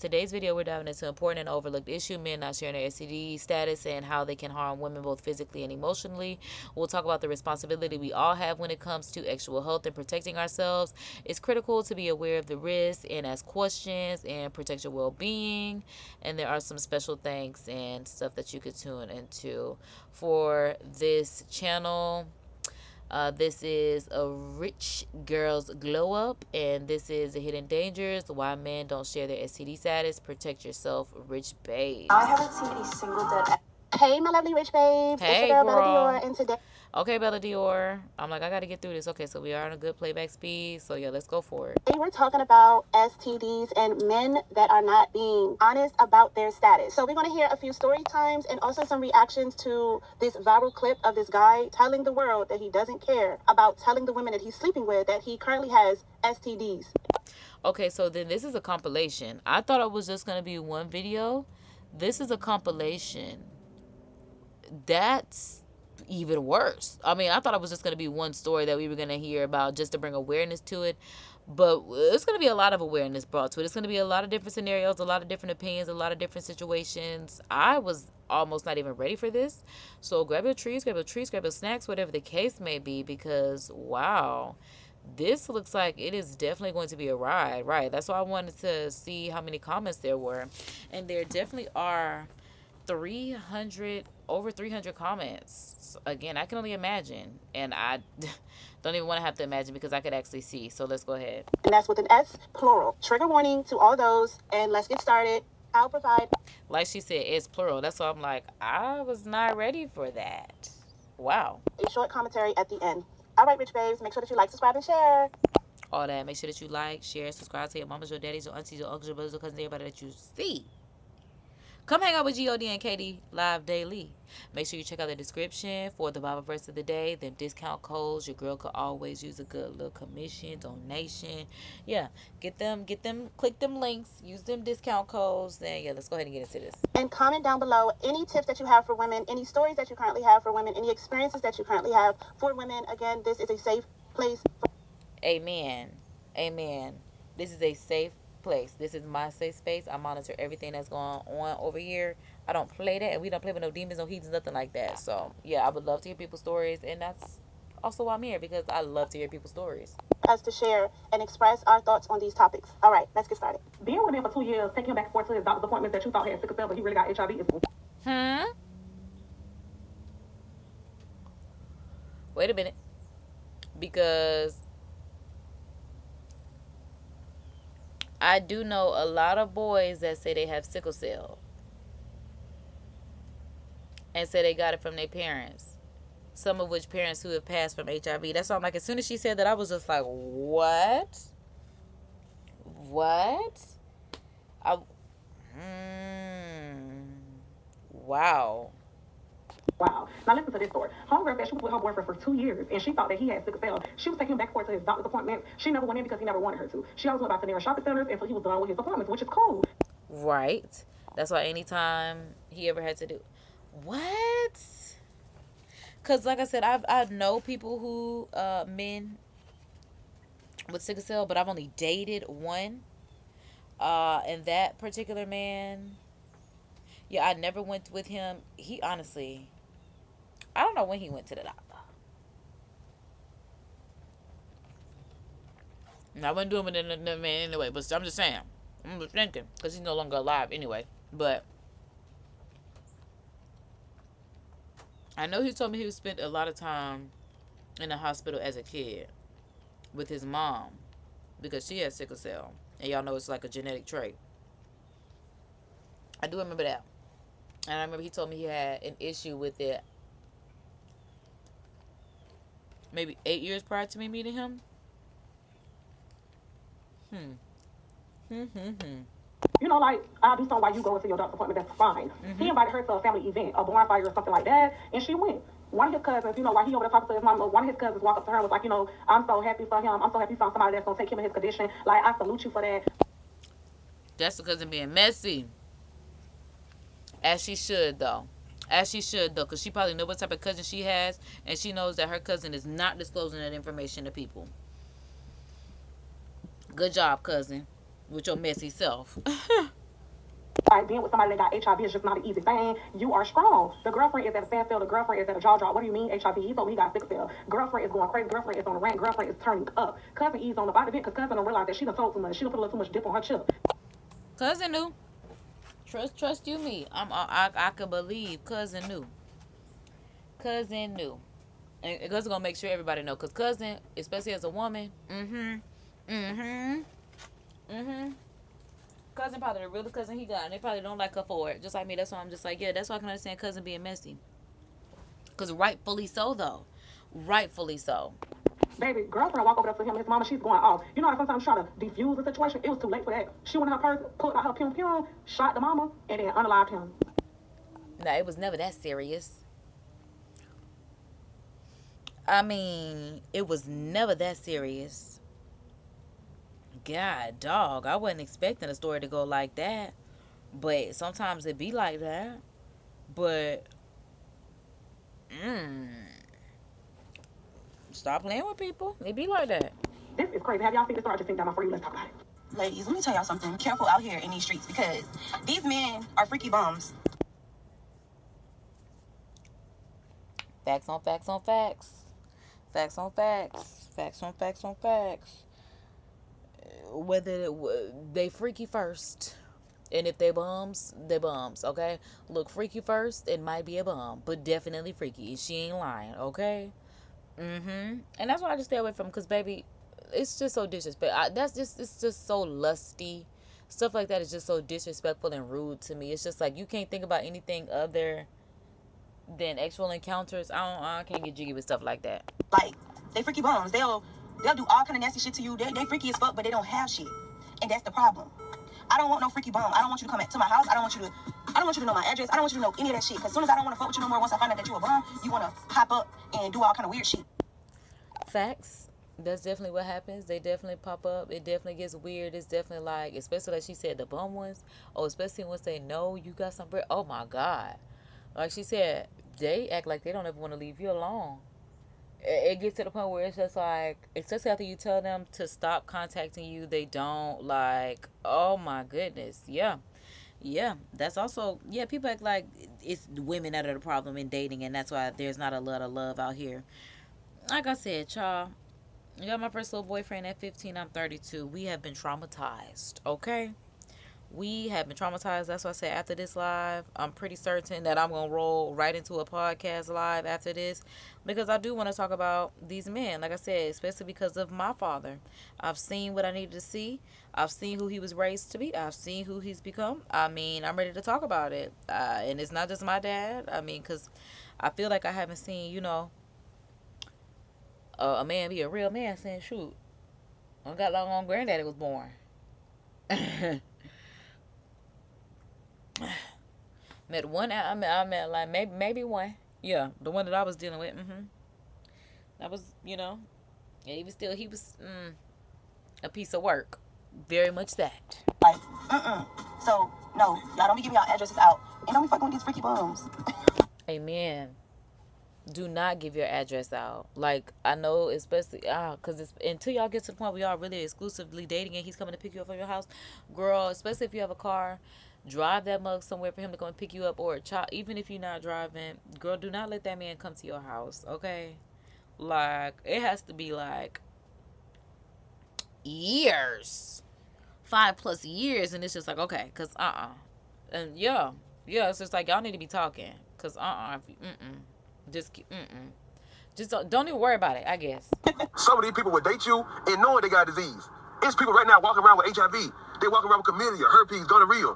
Today's video, we're diving into an important and overlooked issue: men not sharing their STD status and how they can harm women both physically and emotionally. We'll talk about the responsibility we all have when it comes to sexual health and protecting ourselves. It's critical to be aware of the risks and ask questions and protect your well-being. And there are some special thanks and stuff that you could tune into for this channel. This is a rich girl's glow up, and this is the hidden dangers, why men don't share their STD status. Protect yourself, rich babe. I haven't seen a single dead. Hey, my lovely rich babes. Hey, it's your girl, girl. Bella Dior, and today. Okay, Bella Dior. I'm like, I gotta get through this. Okay, so we are on a good playback speed. So yeah, let's go for it. Today we're talking about STDs and men that are not being honest about their status. So we're going to hear a few story times and also some reactions to this viral clip of this guy telling the world that he doesn't care about telling the women that he's sleeping with that he currently has STDs. Okay, so then this is a compilation. I thought it was just gonna be one video. This is a compilation. That's even worse. I mean, I thought it was just going to be one story that we were going to hear about just to bring awareness to it, but it's going to be a lot of awareness brought to it. It's going to be a lot of different scenarios, a lot of different opinions, a lot of different situations. I was almost not even ready for this, so grab your treats, grab your snacks, whatever the case may be, because wow, this looks like it is definitely going to be a ride. Right, that's why I wanted to see how many comments there were, and there definitely are over 300 comments. Again, I can only imagine, and I don't even want to have to imagine because I could actually see. So let's go ahead. And that's with an S, plural. Trigger warning to all those, and let's get started. I'll provide. Like she said, it's plural. That's why I'm like, I was not ready for that. Wow. A short commentary at the end. All right, rich babes, make sure that you like, subscribe, and share. All that. Make sure that you like, share, subscribe to your mamas, your daddies, your aunties, your uncles, your brothers, your cousins, everybody that you see. Come hang out with God and KD live daily. Make sure you check out the description for the Bible verse of the day, them discount codes. Your girl could always use a good little commission, donation. Yeah, get them, click them links, use them discount codes. Then yeah, let's go ahead and get into this. And comment down below any tips that you have for women, any stories that you currently have for women, any experiences that you currently have for women. Again, this is a safe place. Amen. Amen. This is a safe place. This is my safe space. I monitor everything that's going on over here. I don't play that, and we don't play with no demons, no heathens, nothing like that. So yeah, I would love to hear people's stories, and that's also why I'm here, because I love to hear people's stories. Us to share and express our thoughts on these topics. All right, let's get started. Being with a man for 2 years, taking him back and forth to his doctor's appointments that you thought had sickle cell, but he really got HIV. Wait a minute, because I do know a lot of boys that say they have sickle cell and say they got it from their parents. Some of which parents who have passed from HIV. That's why I'm like, as soon as she said that, I was just like, what? What? Wow. Wow. Now listen to this story. Homegirl said she was with her boyfriend for 2 years, and she thought that he had sickle cell. She was taking him back and forth to his doctor's appointments. She never went in because he never wanted her to. She always went by to near shopping centers until he was done with his appointments, which is cool. Right. That's why anytime he ever had to do... What? Because like I said, I know people who, men with sickle cell, but I've only dated one. And that particular man, yeah, I never went with him. He honestly, I don't know when he went to the doctor. And I wouldn't do him in the man anyway, but I'm just saying. I'm just thinking, because he's no longer alive anyway. But I know he told me he spent a lot of time in the hospital as a kid with his mom because she has sickle cell. And y'all know it's like a genetic trait. I do remember that. And I remember he told me he had an issue with it maybe 8 years prior to me meeting him. You know, like, I'll do something while you go into your doctor's appointment, that's fine. He invited her to a family event, a bonfire or something like that, and she went. One of his cousins, you know, while he over there talking to his mom, one of his cousins walked up to her and was like, you know, I'm so happy for him. I'm so happy you found somebody that's going to take him in his condition. Like, I salute you for that. That's the cousin being messy. As she should, though. Because she probably knows what type of cousin she has, and she knows that her cousin is not disclosing that information to people. Good job, cousin, with your messy self. Like, being with somebody that got HIV is just not an easy thing. You are strong. The girlfriend is at a standstill. The girlfriend is at a jaw drop. What do you mean HIV? He told me he got sickle cell. Girlfriend is going crazy. Girlfriend is on the rant. Girlfriend is turning up. Cousin E's on the body because cousin don't realize that she done told too much. She done put a little too much dip on her chip. Cousin knew. Trust you me. I could believe cousin knew. Cousin knew. And cousin gonna make sure everybody know. Cause cousin, especially as a woman, cousin probably the realest cousin he got, and they probably don't like her for it. Just like me. That's why I'm just like, yeah, that's why I can understand cousin being messy. Cause rightfully so though. Rightfully so. Baby, girlfriend walk over there to him and his mama, she's going off. You know how sometimes try to defuse the situation? It was too late for that. She went in her purse, pulled out her pium, shot the mama, and then unalived him. Nah, it was never that serious. I mean, it was never that serious. God, dog, I wasn't expecting a story to go like that. But sometimes it be like that. But, stop playing with people. It be like that. This is crazy. Have y'all seen this story? I just think down before you. Let's talk about it. Ladies, let me tell y'all something. Careful out here in these streets because these men are freaky bums. Facts on facts on facts. Facts on facts. Facts on facts on facts. Whether they freaky first. And if they bums, okay? Look freaky first, it might be a bum. But definitely freaky. She ain't lying, okay? And that's why I just stay away from, because baby, it's just so disrespectful. It's just so lusty. Stuff like that is just so disrespectful and rude to me. It's just like you can't think about anything other than actual encounters. I can't get jiggy with stuff like that. Like, they freaky bums. They'll do all kind of nasty shit to you. They freaky as fuck, but they don't have shit. And that's the problem. I don't want no freaky bum. I don't want you to come to my house. I don't want you to know my address. I don't want you to know any of that shit. Because as soon as I don't want to fuck with you no more, once I find out that you a bum, you want to pop up and do all kind of weird shit. Facts. That's definitely what happens. They definitely pop up. It definitely gets weird. It's definitely like, especially like she said, the bum ones. Oh, especially once they know you got some bread. Oh my God. Like she said, they act like they don't ever want to leave you alone. It gets to the point where it's just like, especially after you tell them to stop contacting you, they don't. Like, oh my goodness. Yeah. That's also, people act like it's women that are the problem in dating, and that's why there's not a lot of love out here. Like I said, y'all, I got my first little boyfriend at 15. I'm 32. We have been traumatized, okay? We have been traumatized. That's why I said after this live, I'm pretty certain that I'm going to roll right into a podcast live after this, because I do want to talk about these men. Like I said, especially because of my father. I've seen what I needed to see. I've seen who he was raised to be. I've seen who he's become. I mean, I'm ready to talk about it. And it's not just my dad. I mean, because I feel like I haven't seen, a man be a real man saying, shoot, I got long on granddaddy was born. Met one. I met like maybe one. Yeah, the one that I was dealing with. That was, and he was a piece of work. Very much that. Like, So no, y'all don't be giving y'all addresses out, and don't be fucking with these freaky bums. Amen. Do not give your address out. Like, I know, especially because it's until y'all get to the point where y'all really exclusively dating and he's coming to pick you up from your house, girl. Especially if you have a car. Drive that mug somewhere for him to go and pick you up, or even if you're not driving, girl, do not let that man come to your house, okay? Like, it has to be like years, 5+ years, and it's just like, okay, cause and yeah, it's just like y'all need to be talking, cause just don't even worry about it, I guess. Some of these people will date you and knowing they got disease. It's people right now walking around with HIV. They walking around with chlamydia, herpes, gonorrhea.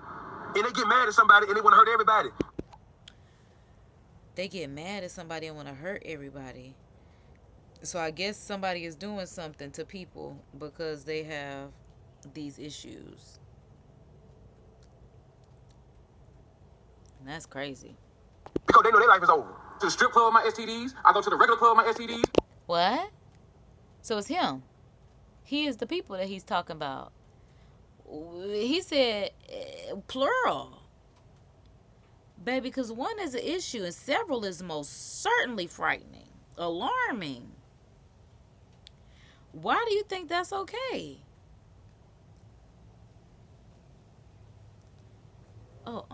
And they get mad at somebody and they want to hurt everybody. They get mad at somebody and want to hurt everybody. So I guess somebody is doing something to people because they have these issues. And that's crazy. Because they know their life is over. To the strip club with my STDs, I go to the regular club with my STDs. What? So it's him. He is the people that he's talking about. He said plural. Baby, because one is an issue and several is most certainly frightening, alarming. Why do you think that's okay? Oh,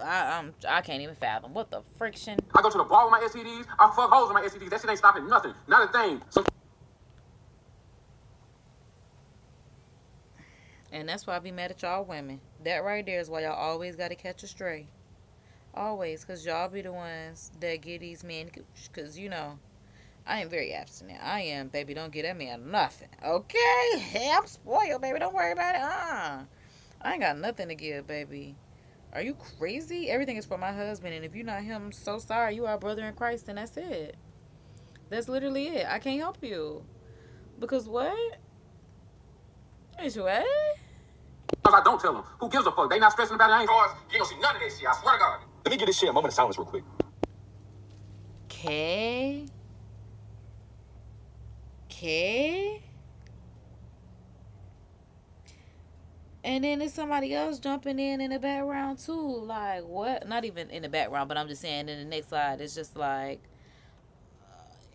I can't even fathom what the friction. I go to the bar with my STDs. I fuck hoes with my STDs. That shit ain't stopping nothing. Not a thing. So And that's why I be mad at y'all women. That right there is why y'all always got to catch a stray. Always, because y'all be the ones that get these men. Because, you know, I am very abstinent. I am, baby. Don't get at me out of nothing. Okay? Hey, I'm spoiled, baby. Don't worry about it. I ain't got nothing to give, baby. Are you crazy? Everything is for my husband. And if you're not him, I'm so sorry. You are a brother in Christ, and that's it. That's literally it. I can't help you. Because what? It's what? I don't tell them. Who gives a fuck? They not stressing about it. I ain't yours. You don't see none of that shit. I swear to God. Let me give this shit a moment of silence real quick. Okay. And then there's somebody else jumping in the background too. Like, what? Not even in the background, but I'm just saying in the next slide, it's just like,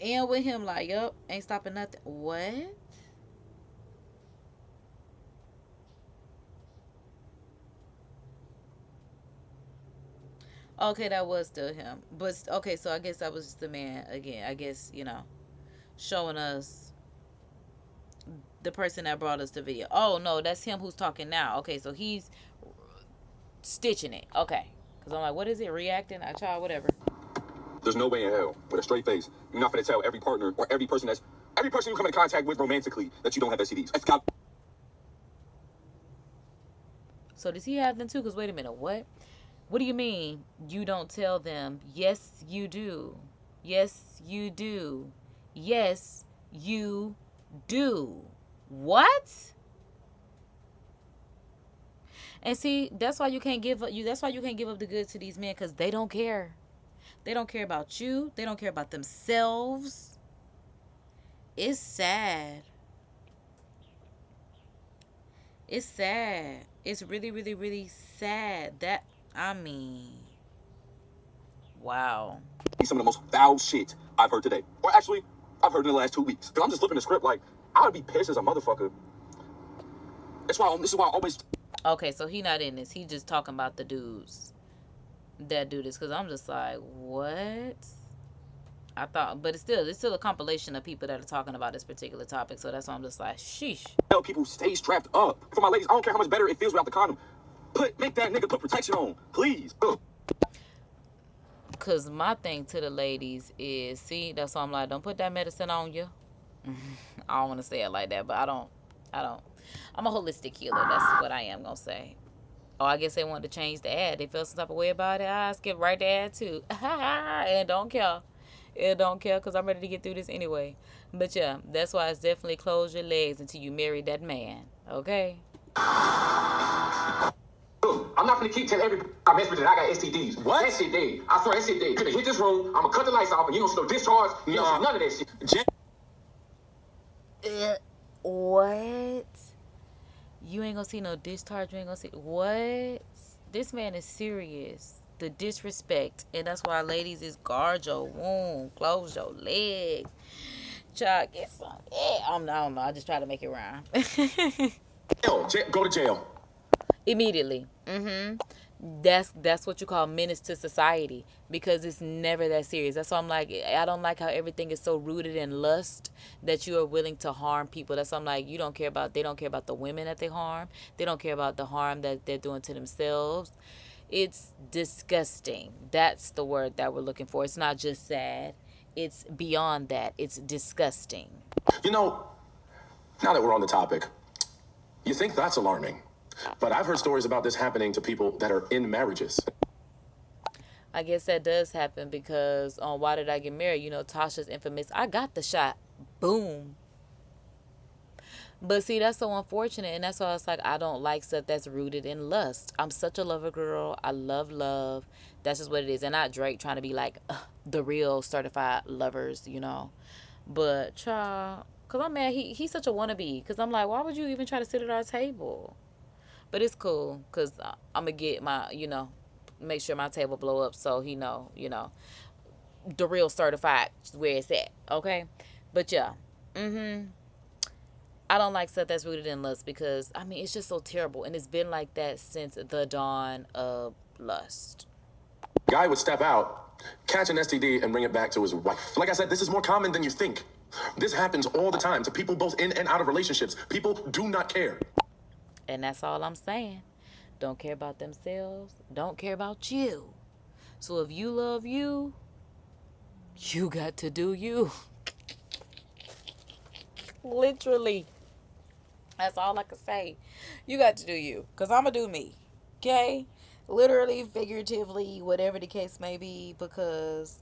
and with him, like, yup, ain't stopping nothing. What? Okay, that was still him. But, okay, so I guess that was just the man again. I guess, you know, showing us the person that brought us the video. Oh, no, that's him who's talking now. Okay, so he's stitching it. Okay. Because I'm like, what is it? Reacting? I try, whatever. There's no way in hell, with a straight face, you're not going to tell every partner or every person you come in contact with romantically that you don't have STDs. It's got. So does he have them too? Because wait a minute, what? What do you mean you don't tell them? Yes, you do. Yes, you do. Yes, you do. What? And see, that's why you can't give up. That's why you can't give up the goods to these men, because they don't care. They don't care about you. They don't care about themselves. It's sad. It's sad. It's really, really, really sad. That, I mean, wow. Some of the most foul shit I've heard today. Or actually, I've heard in the last 2 weeks. Because I'm just flipping the script like, I would be pissed as a motherfucker. This is why I always... Okay, so he not in this. He just talking about the dudes that do this. Because I'm just like, what? I thought, but it's still a compilation of people that are talking about this particular topic. So that's why I'm just like, sheesh. Tell people stay strapped up. For my ladies, I don't care how much better it feels without the condom. Make that nigga put protection on, please. Cause my thing to the ladies is, see, that's why I'm like, don't put that medicine on you. I don't want to say it like that, but I don't. I'm a holistic healer. That's what I am gonna say. Oh, I guess they wanted to change the ad. They felt some type of way about it. I skip right the ad too. And don't care. It don't care, because I'm ready to get through this anyway. But yeah, that's why it's definitely close your legs until you marry that man. Okay? I'm not gonna keep telling everybody I mess with it. I got STDs. What? That shit dead. I swear that shit dead. You're gonna hit this room. I'm gonna cut the lights off, and you don't see no discharge. You don't see none of that shit. What? You ain't gonna see no discharge. You ain't gonna see what? This man is serious. The disrespect, and that's why, ladies, is guard your womb, close your legs. Child, get some. Yeah, I don't know. I just try to make it rhyme. Go to jail Immediately. That's what you call menace to society, because it's never that serious. That's why I'm like, I don't like how everything is so rooted in lust that you are willing to harm people. That's why I'm like, they don't care about the women that they harm. They don't care about the harm that they're doing to themselves. It's disgusting. That's the word that we're looking for. It's not just sad. It's beyond that. It's disgusting. You know, now that we're on the topic, you think that's alarming. But I've heard stories about this happening to people that are in marriages. I guess that does happen, because on Why Did I Get Married, you know, Tasha's infamous, I got the shot. Boom. But see, that's so unfortunate, and that's why it's like, I don't like stuff that's rooted in lust. I'm such a lover girl. I love love. That's just what it is. And not Drake trying to be like the real certified lovers, you know. But, child, because I'm mad. He's such a wannabe. Because I'm like, why would you even try to sit at our table? But it's cool, because I'm going to get my, you know, make sure my table blow up so he know, you know, the real certified where it's at, okay? But, yeah. I don't like stuff that's rooted in lust because, I mean, it's just so terrible. And it's been like that since the dawn of lust. Guy would step out, catch an STD, and bring it back to his wife. Like I said, this is more common than you think. This happens all the time to people both in and out of relationships. People do not care. And that's all I'm saying. Don't care about themselves. Don't care about you. So if you love you, you got to do you. Literally. That's all I can say. You got to do you. Because I'm going to do me. Okay? Literally, figuratively, whatever the case may be. Because,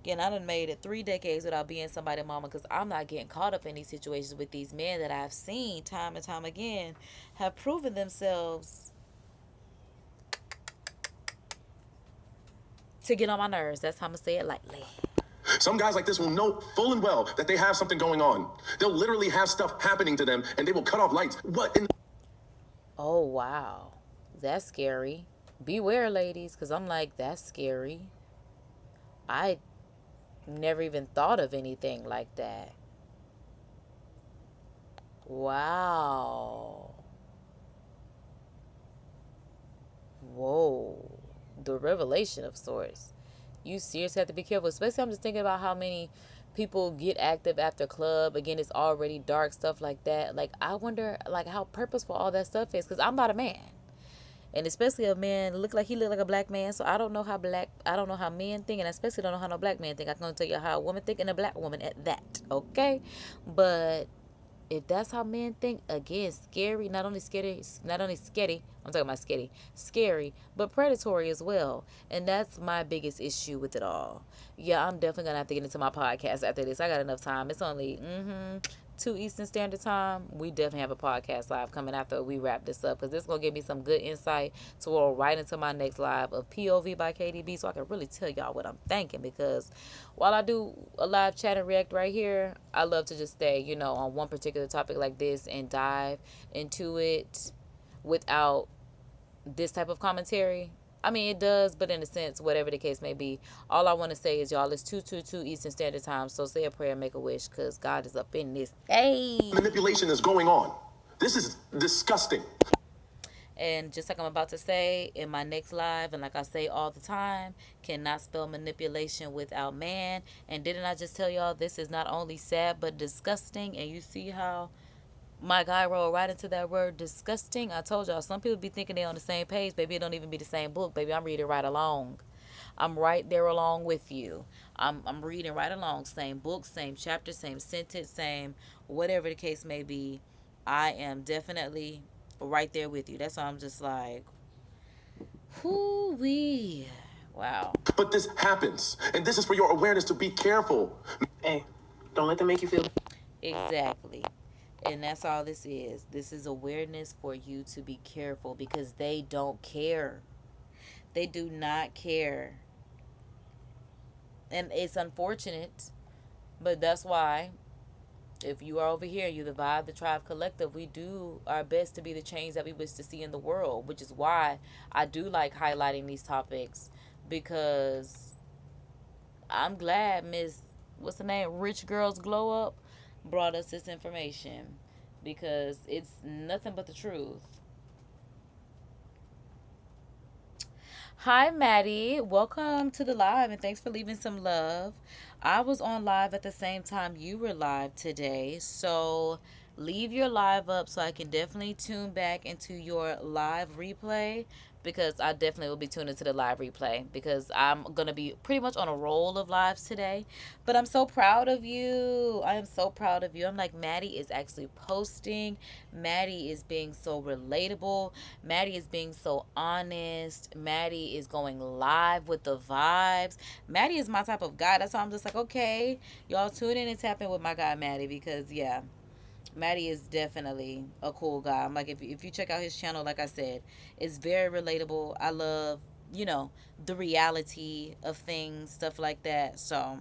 again, I done made it 3 decades without being somebody's mama. Because I'm not getting caught up in these situations with these men that I've seen time and time again have proven themselves to get on my nerves. That's how I'm going to say it lightly. Some guys like this will know full and well that they have something going on. They'll literally have stuff happening to them, and they will cut off lights. What in... Oh, wow. That's scary. Beware, ladies, because I'm like, that's scary. I never even thought of anything like that. Wow. Whoa. The revelation of sorts. You seriously have to be careful. Especially, I'm just thinking about how many people get active after club. Again, it's already dark, stuff like that. Like, I wonder, like, how purposeful all that stuff is. Because I'm not a man. And especially a man look like a black man. So I don't know how men think. And I especially don't know how no black man think. I can only tell you how a woman think and a black woman at that. Okay? But if that's how men think, again, scary, not only scary, I'm talking about scary, but predatory as well. And that's my biggest issue with it all. Yeah, I'm definitely going to have to get into my podcast after this. I got enough time. It's only 2 Eastern Standard Time. We definitely have a podcast live coming after we wrap this up, because this is going to give me some good insight to roll right into my next live of POV by KDB, so I can really tell y'all what I'm thinking. Because while I do a live chat and react right here, I love to just stay, on one particular topic like this and dive into it without this type of commentary. I mean, it does, but in a sense, whatever the case may be, all I want to say is, y'all, it's 2:22 Eastern Standard Time, so say a prayer, make a wish, because God is up in this. Hey! Manipulation is going on. This is disgusting. And just like I'm about to say in my next live, and like I say all the time, cannot spell manipulation without man. And didn't I just tell y'all this is not only sad, but disgusting? And you see how my guy rolled right into that word disgusting. I told y'all, some people be thinking they on the same page. Baby, it don't even be the same book. Baby, I'm reading right along. I'm right there along with you. I'm reading right along. Same book, same chapter, same sentence, same whatever the case may be. I am definitely right there with you. That's why I'm just like, whoo-wee. Wow. But this happens. And this is for your awareness to be careful. Hey, don't let them make you feel... Exactly. And that's all this is. This is awareness for you to be careful, because they don't care. They do not care. And it's unfortunate, but that's why, if you are over here, you the Vibe, the Tribe Collective, we do our best to be the change that we wish to see in the world, which is why I do like highlighting these topics, because I'm glad what's the name, Rich Girls Glow Up, brought us this information, because it's nothing but the truth. Hi, Maddie. Welcome to the live, and thanks for leaving some love. I was on live at the same time you were live today, so leave your live up so I can definitely tune back into your live replay, because I definitely will be tuned into the live replay, because I'm going to be pretty much on a roll of lives today. But I'm so proud of you. I am so proud of you. I'm like, Maddie is actually posting. Maddie is being so relatable. Maddie is being so honest. Maddie is going live with the vibes. Maddie is my type of guy. That's why I'm just like, okay, y'all tune in and tap in with my guy Maddie, because yeah, Maddie is definitely a cool guy. I'm like, if you check out his channel, like I said, it's very relatable. I love, the reality of things, stuff like that. So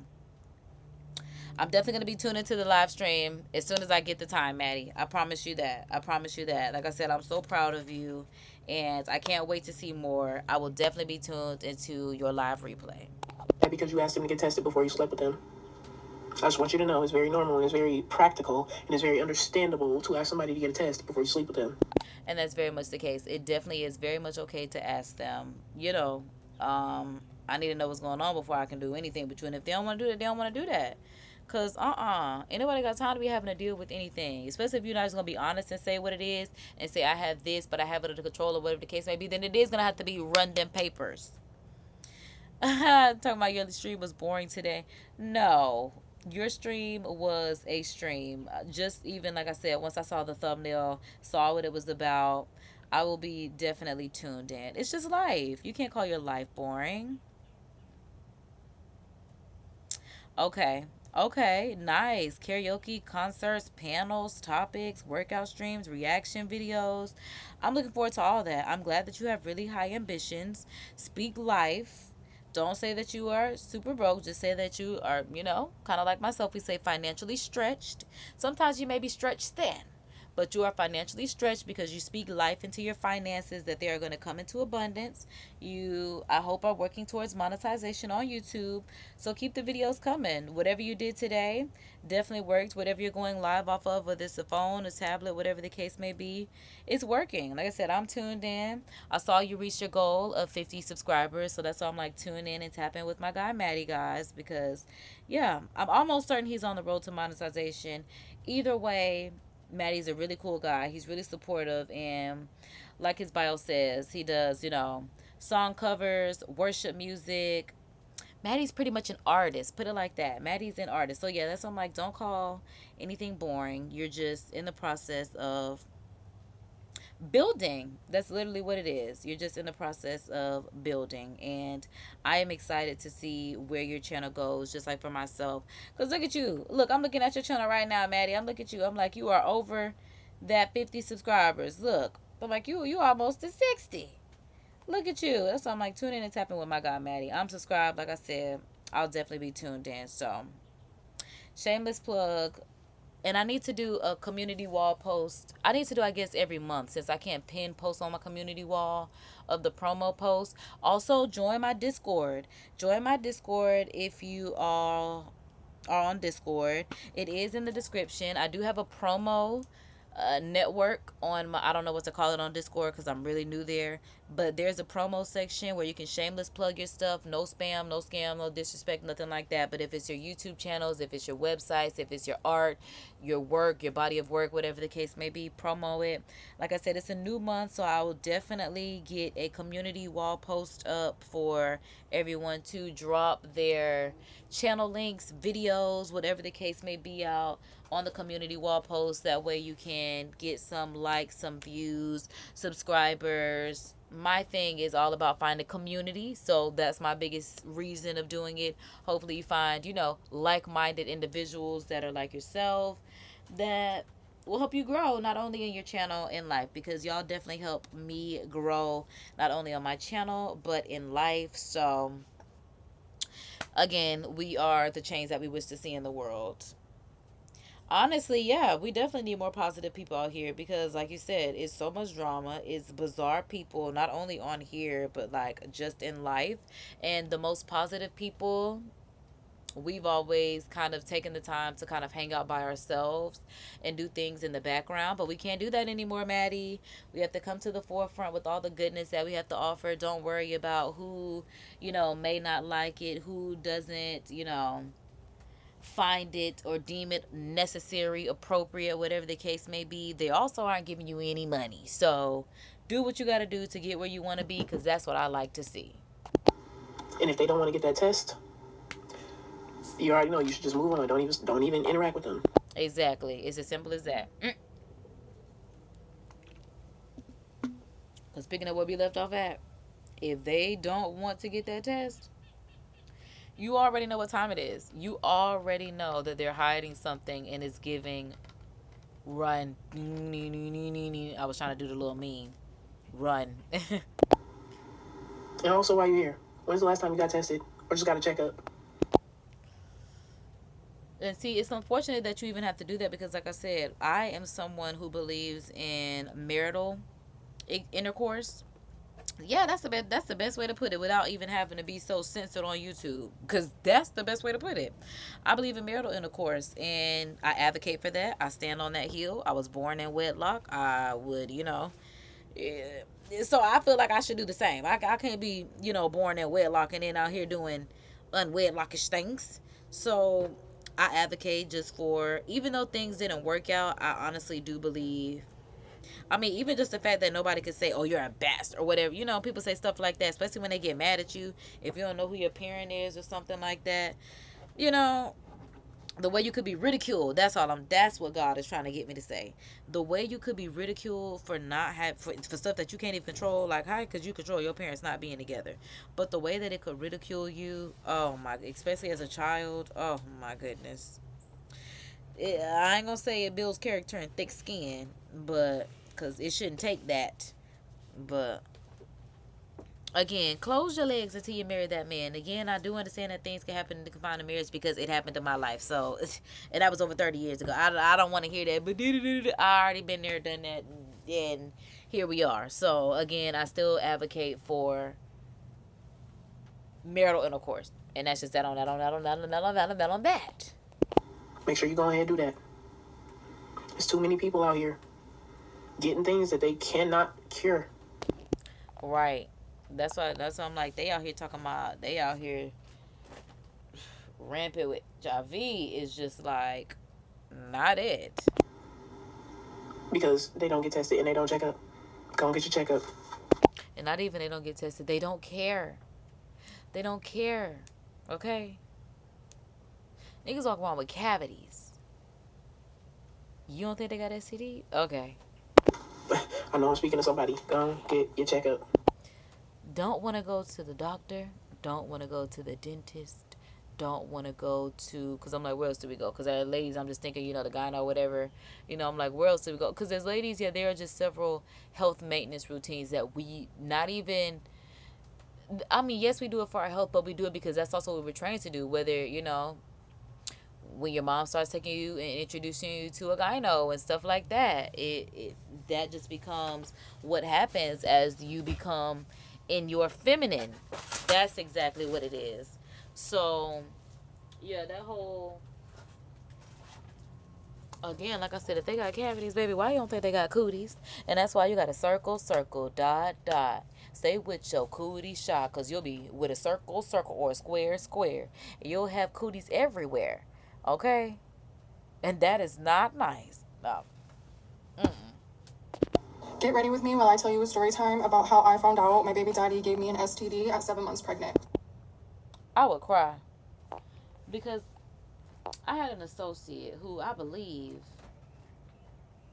I'm definitely going to be tuning into the live stream as soon as I get the time, Maddie. I promise you that. Like I said, I'm so proud of you, and I can't wait to see more. I will definitely be tuned into your live replay. That because you asked him to get tested before you slept with him. I just want you to know it's very normal and it's very practical and it's very understandable to ask somebody to get a test before you sleep with them. And that's very much the case. It definitely is very much okay to ask them, you know, I need to know what's going on before I can do anything. But if they don't want to do that, they don't want to do that. Because, ain't nobody got time to be having to deal with anything. Especially if you're not just going to be honest and say what it is and say, I have this, but I have it under control or whatever the case may be. Then it is going to have to be run them papers. Talking about your stream was boring today. No. Your stream was a stream. Just even, like I said, once I saw the thumbnail, saw what it was about, I will be definitely tuned in. It's just life. You can't call your life boring. Okay. Okay, nice. Karaoke, concerts, panels, topics, workout streams, reaction videos. I'm looking forward to all that. I'm glad that you have really high ambitions. Speak life. Don't say that you are super broke. Just say that you are, kind of like myself. We say financially stretched. Sometimes you may be stretched thin, but you are financially stretched because you speak life into your finances, that they are going to come into abundance. You, I hope, are working towards monetization on YouTube. So keep the videos coming. Whatever you did today definitely worked. Whatever you're going live off of, whether it's a phone, a tablet, whatever the case may be, it's working. Like I said, I'm tuned in. I saw you reach your goal of 50 subscribers. So that's why I'm like, tune in and tap in with my guy, Maddie, guys, because yeah, I'm almost certain he's on the road to monetization. Either way, Maddie's a really cool guy. He's really supportive, and like his bio says, he does, song covers, worship music. Maddie's pretty much an artist. Put it like that. Maddie's an artist. So yeah, that's why I'm like, don't call anything boring. You're just in the process of building. That's literally what it is. You're just in the process of building, and I am excited to see where your channel goes, just like for myself. Because look at you. Look, I'm looking at your channel right now, Maddie. I'm looking at you. I'm like, you are over that 50 subscribers. Look, I'm like, you almost to 60. Look at you. That's why I'm like, tune in and tap in with my guy, Maddie. I'm subscribed. Like I said, I'll definitely be tuned in. So shameless plug. And I need to do a community wall post. I need to do, I guess, every month, since I can't pin posts on my community wall of the promo post. Also, join my Discord. Join my Discord if you are on Discord. It is in the description. I do have a promo network on my, I don't know what to call it on Discord because I'm really new there, but there's a promo section where you can shameless plug your stuff. No spam, no scam, no disrespect, nothing like that. But if it's your YouTube channels, if it's your websites, if it's your art, your work, your body of work, whatever the case may be, promo it. Like I said, it's a new month, so I will definitely get a community wall post up for everyone to drop their channel links, videos, whatever the case may be, out on the community wall post. That way you can get some likes, some views, subscribers. My thing is all about finding community, so that's my biggest reason of doing it. Hopefully you find, like-minded individuals that are like yourself, that will help you grow, not only in your channel, in life, because y'all definitely help me grow, not only on my channel, but in life. So again, we are the change that we wish to see in the world. Honestly, yeah, we definitely need more positive people out here, because like you said, it's so much drama. It's bizarre people, not only on here, but like just in life. And the most positive people, we've always kind of taken the time to kind of hang out by ourselves and do things in the background, but we can't do that anymore, Maddie. We have to come to the forefront with all the goodness that we have to offer. Don't worry about who, may not like it, who doesn't, find it or deem it necessary, appropriate, whatever the case may be. They also aren't giving you any money. So do what you got to do to get where you want to be, because that's what I like to see. And if they don't want to get that test, you already know you should just move on. Don't even interact with them. Exactly. It's as simple as that. Because speaking of where we left off at, if they don't want to get that test, you already know what time it is. You already know that they're hiding something and it's giving run. I was trying to do the little meme. Run. And also, while you're here, when's the last time you got tested or just got a checkup? And see, it's unfortunate that you even have to do that, because like I said, I am someone who believes in marital intercourse. Yeah, that's the best way to put it without even having to be so censored on YouTube, because that's the best way to put it. I believe in marital intercourse, and I advocate for that. I stand on that hill. I was born in wedlock. I would, yeah. So I feel like I should do the same. I can't be, born in wedlock and then out here doing unwedlockish things. So I advocate just for, even though things didn't work out, I honestly do believe, I mean, even just the fact that nobody could say, "Oh, you're a bastard" or whatever. People say stuff like that, especially when they get mad at you if you don't know who your parent is or something like that. You know, the way you could be ridiculed. That's what God is trying to get me to say. The way you could be ridiculed for not have for stuff that you can't even control. Like, how could you control your parents not being together? But the way that it could ridicule you, oh my, especially as a child, oh my goodness. I ain't gonna say it builds character and thick skin, but because it shouldn't take that. But again, close your legs until you marry that man. Again, I do understand that things can happen in the confine of marriage because it happened in my life. So, and that was over 30 years ago. I don't want to hear that, but I already been there, done that, and here we are. So again, I still advocate for marital intercourse, and that's just that on that. Make sure you go ahead and do that. There's too many people out here getting things that they cannot cure. Right. That's why I'm like, they out here talking about, they out here rampant with HIV is just like not it. Because they don't get tested and they don't check up. Go and get your checkup. And not even they don't get tested. They don't care. They don't care. Okay? Niggas walk around with cavities. You don't think they got STD? Okay. I know I'm speaking to somebody. Go and get your checkup. Don't want to go to the doctor. Don't want to go to the dentist. Don't want to go to, because I'm like, where else do we go? Because as ladies, I'm just thinking, the gyno or whatever. I'm like, where else do we go? Because as ladies, yeah, there are just several health maintenance routines that we not even, I mean, yes, we do it for our health, but we do it because that's also what we're trained to do. Whether, when your mom starts taking you and introducing you to a gyno and stuff like that, that just becomes what happens as you become in your feminine. That's exactly what it is. So yeah, that whole, again, like I said, if they got cavities, baby, why you don't think they got cooties? And that's why you got to circle, dot, dot. Stay with your cootie shot, because you'll be with a circle, or a square. You'll have cooties everywhere. Okay? And that is not nice. No. Get ready with me while I tell you a story time about how I found out my baby daddy gave me an STD at 7 months pregnant. I would cry. Because I had an associate who I believe...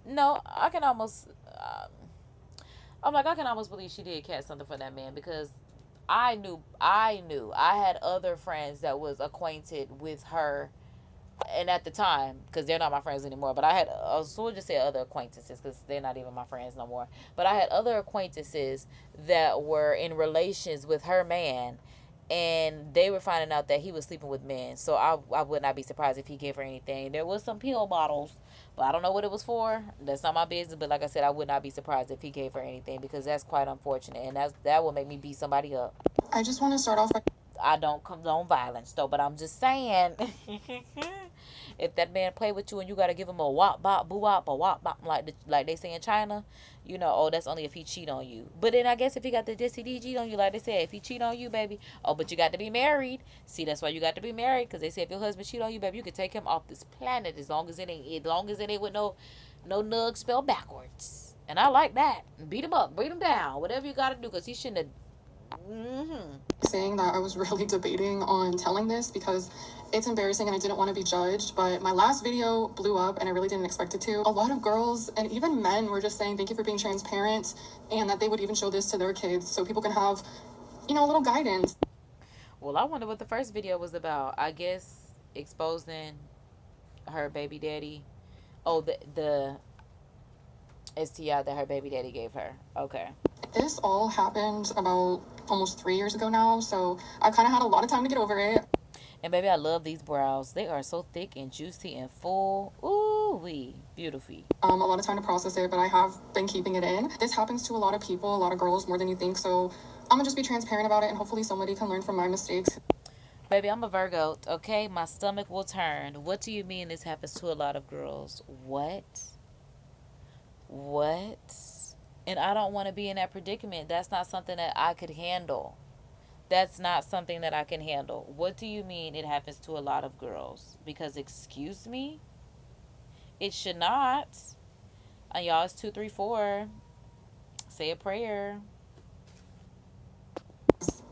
No, I can almost... I can almost believe she did catch something for that man, because I knew I had other friends that was acquainted with her, and at the time, because they're not my friends anymore, but I had, so we'll just say other acquaintances, because they're not even my friends no more, but I had other acquaintances that were in relations with her man, and they were finding out that he was sleeping with men. So I would not be surprised if he gave her anything. There was some pill bottles, but I don't know what it was for. That's not my business. But like I said, I would not be surprised if he gave her anything, because that's quite unfortunate, and that will make me beat somebody up. I just want to start off by... I don't condone violence though, but I'm just saying, if that man play with you and you gotta give him a wop bop boo wop, a wop bop, like they say in China, oh, that's only if he cheat on you. But then I guess if he got the STD cheat on you, like they said, if he cheat on you, baby, oh, but you got to be married. See, that's why you got to be married, because they say if your husband cheat on you, baby, you can take him off this planet as long as it ain't with no nug spelled backwards. And I like that. Beat him up, beat him down, whatever you gotta do, because he shouldn't have. Saying that I was really debating on telling this because it's embarrassing and I didn't want to be judged, but my last video blew up and I really didn't expect it to. A lot of girls and even men were just saying thank you for being transparent, and that they would even show this to their kids so people can have, a little guidance. Well, I wonder what the first video was about. I guess exposing her baby daddy. Oh, the STI that her baby daddy gave her. Okay. This all happened about almost 3 years ago now, so I kind of had a lot of time to get over it. And baby, I love these brows. They are so thick and juicy and full. Ooh Ooh-wee, beautiful. A lot of time to process it, but I have been keeping it in. This happens to a lot of people, a lot of girls, more than you think. So I'm gonna just be transparent about it, and hopefully somebody can learn from my mistakes. Baby, I'm a Virgo, okay? My stomach will turn. What do you mean this happens to a lot of girls? What? And I don't want to be in that predicament. That's not something that I could handle. That's not something that I can handle. What do you mean it happens to a lot of girls? Because, excuse me, it should not. Y'all, it's 234. Say a prayer.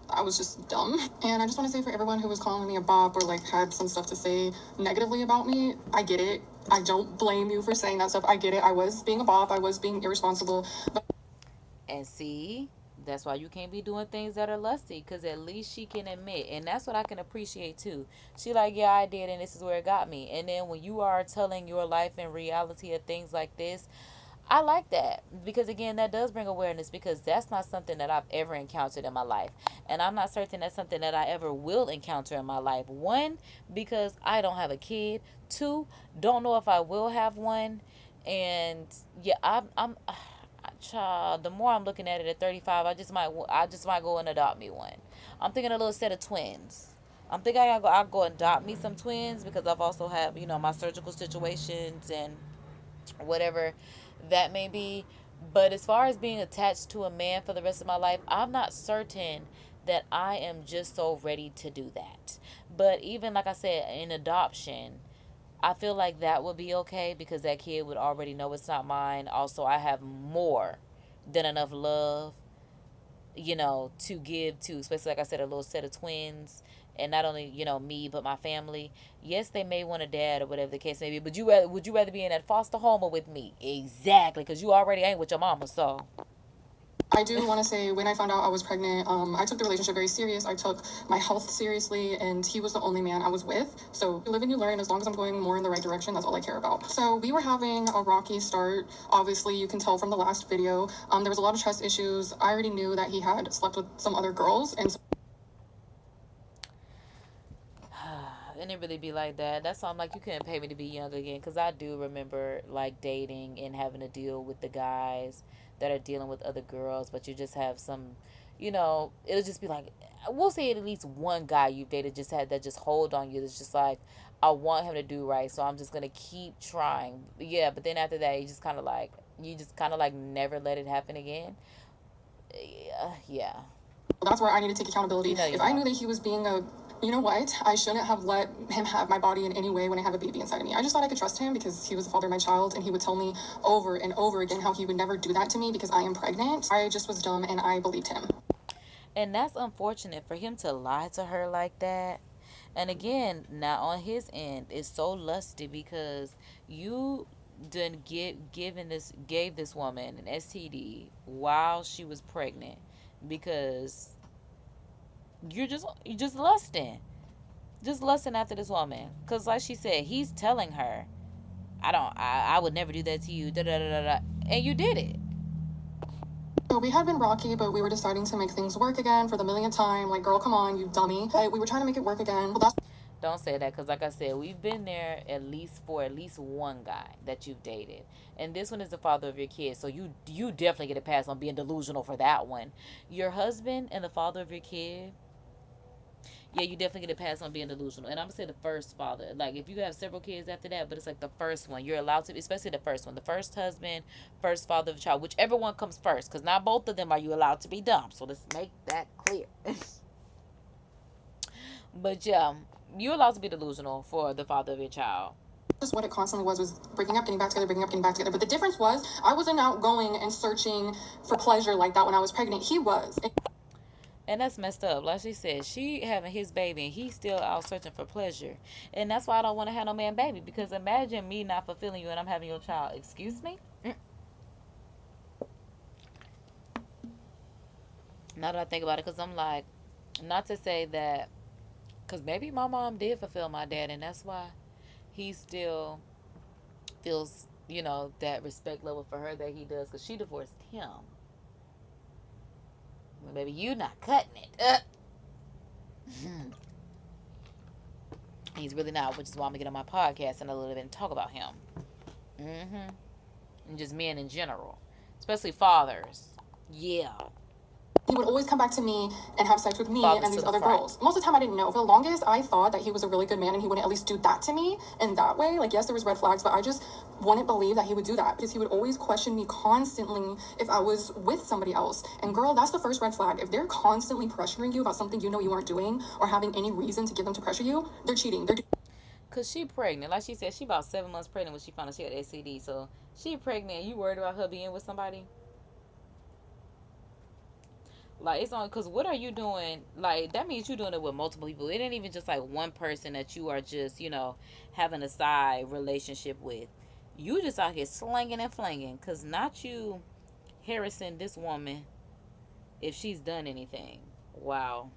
I was just dumb. And I just want to say, for everyone who was calling me a bop or like had some stuff to say negatively about me, I get it. I don't blame you for saying that stuff. I get it. I was being a bop. I was being irresponsible. And see, that's why you can't be doing things that are lusty, because at least she can admit. And that's what I can appreciate too. She like, yeah, I did, and this is where it got me. And then when you are telling your life and reality of things like this, I like that, because again, that does bring awareness, because that's not something that I've ever encountered in my life, and I'm not certain that's something that I ever will encounter in my life. One, because I don't have a kid. Two, don't know if I will have one. And yeah, I'm child. The more I'm looking at it at 35, I just might go and adopt me one. I'm thinking a little set of twins. I'm thinking I'll go adopt me some twins, because I've also had, my surgical situations and whatever that may be. But as far as being attached to a man for the rest of my life, I'm not certain that I am just so ready to do that. But even like I said, in adoption, I feel like that would be okay, because that kid would already know it's not mine. Also, I have more than enough love, to give to, especially like I said, a little set of twins. And not only, me, but my family. Yes, they may want a dad or whatever the case may be, but would you rather be in that foster home or with me? Exactly, because you already ain't with your mama, so. I do want to say, when I found out I was pregnant, I took the relationship very serious. I took my health seriously, and he was the only man I was with. So you live and you learn. As long as I'm going more in the right direction, that's all I care about. So we were having a rocky start. Obviously, you can tell from the last video. There was a lot of trust issues. I already knew that he had slept with some other girls, and so And it really be like that. That's why I'm like, you couldn't pay me to be young again, because I do remember like dating and having to deal with the guys that are dealing with other girls, but you just have some, it'll just be like, we'll say at least one guy you've dated just had that just hold on you. It's just like, I want him to do right, so I'm just gonna keep trying. Yeah, but then after that, you just kind of like never let it happen again. Yeah. that's where I need to take accountability. If I knew that he was being you know what? I shouldn't have let him have my body in any way when I have a baby inside of me. I just thought I could trust him, because he was the father of my child, and he would tell me over and over again how he would never do that to me because I am pregnant. I just was dumb, and I believed him. And that's unfortunate for him to lie to her like that. And again, now on his end, it's so lusty, because you done gave this woman an STD while she was pregnant, because you're just lusting after this woman. Because like she said, he's telling her, I would never do that to you, da da da da, and you did it. So we had been rocky, but we were deciding to make things work again for the millionth time. Like, girl, come on, you dummy. We were trying to make it work again. Well, Don't say that, because like I said, we've been there at least one guy that you've dated, and this one is the father of your kids, so you definitely get a pass on being delusional for that one. Your husband and the father of your kid, yeah, you definitely get a pass on being delusional. And I'm gonna say the first father. Like, if you have several kids after that, but it's like the first one, you're allowed to, especially the first one, the first husband, first father of a child, whichever one comes first, because not both of them are you allowed to be dumb. So let's make that clear. But yeah, you're allowed to be delusional for the father of your child. just what it constantly was breaking up, getting back together, breaking up, getting back together. But the difference was, I wasn't out going and searching for pleasure like that when I was pregnant. He was. And that's messed up. Like she said, she having his baby and he's still out searching for pleasure. And that's why I don't want to have no man baby. Because imagine me not fulfilling you and I'm having your child. Excuse me? Now that I think about it, because I'm like, not to say that, because maybe my mom did fulfill my dad, and that's why he still feels, you know, that respect level for her that he does, because she divorced him. Well, maybe you not cutting it. He's really not, which is why I'm going to get on my podcast and a little bit and talk about him. And just men in general, especially fathers. Yeah. He would always come back to me and have sex with me Fathers and to these the other front. girls. Most of the time I didn't know. For the longest, I thought that he was a really good man and he wouldn't at least do that to me in that way. Like, yes, there was red flags, but I just wouldn't believe that he would do that because he would always question me constantly if I was with somebody else. And girl, that's the first red flag. If they're constantly pressuring you about something you know you aren't doing or having any reason to get them to pressure you, they're cheating. Cause she pregnant. Like she said, she about 7 months pregnant when she found out she had STD. So she pregnant and you worried about her being with somebody? Like, it's on, because what are you doing? Like, that means you're doing it with multiple people. It ain't even just like one person that you are just, having a side relationship with. You just out here slinging and flinging. Because not you harassing this woman if she's done anything. Wow.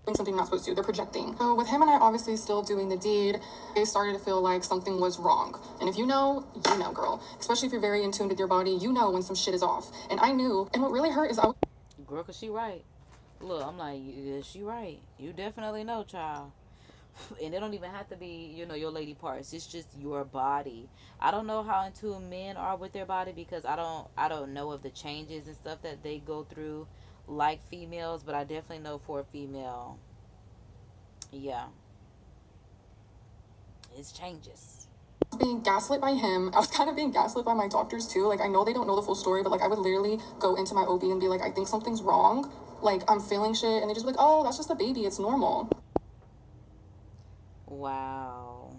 Doing something not supposed to. They're projecting. So with him and I obviously still doing the deed, they started to feel like something was wrong. And if you know, girl. Especially if you're very in tune with your body, you know when some shit is off. And I knew. And what really hurt is Girl, cause she right. Look, I'm like, yeah, she right. You definitely know, child. And it don't even have to be, your lady parts. It's just your body. I don't know how in tune men are with their body because I don't know of the changes and stuff that they go through like females, but I definitely know for a female, yeah, it's changes. Being gaslit by him. I was kind of being gaslit by my doctors too. Like, I know they don't know the full story, but like I would literally go into my OB and be like, I think something's wrong. Like, I'm feeling shit. And they just be like, oh, that's just a baby. It's normal. Wow.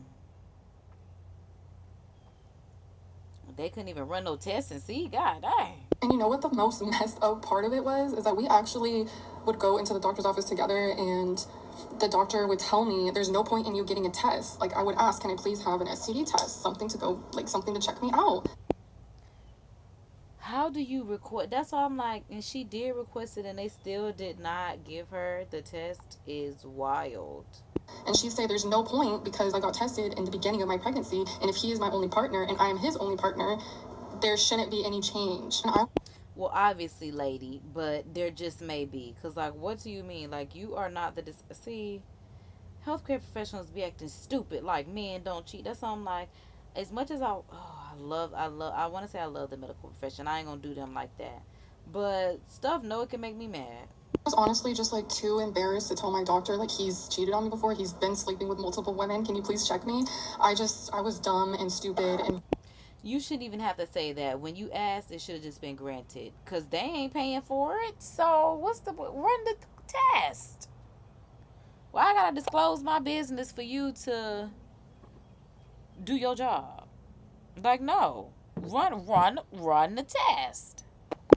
They couldn't even run no tests and see. God dang. And you know what the most messed up part of it was? Is that we actually would go into the doctor's office together and the doctor would tell me there's no point in you getting a test. Like, I would ask, can I please have an STD test? Something to go, like, something to check me out. How do you request? That's all I'm like, and she did request it and they still did not give her the test is wild. And she said there's no point because I got tested in the beginning of my pregnancy, and if he is my only partner and I am his only partner, there shouldn't be any change. And well, obviously, lady, but there just may be. Because, like, what do you mean? Like, you are not the... See, healthcare professionals be acting stupid. Like, men don't cheat. That's why I'm like, as much as I want to say I love the medical profession. I ain't going to do them like that. But stuff, no, it can make me mad. I was honestly just like too embarrassed to tell my doctor, like, he's cheated on me before. He's been sleeping with multiple women. Can you please check me? I was dumb and stupid. And you shouldn't even have to say that. When you asked, it should have just been granted. Because they ain't paying for it. So what's the... Run the test. Well, I got to disclose my business for you to do your job. Like, no. Run the test.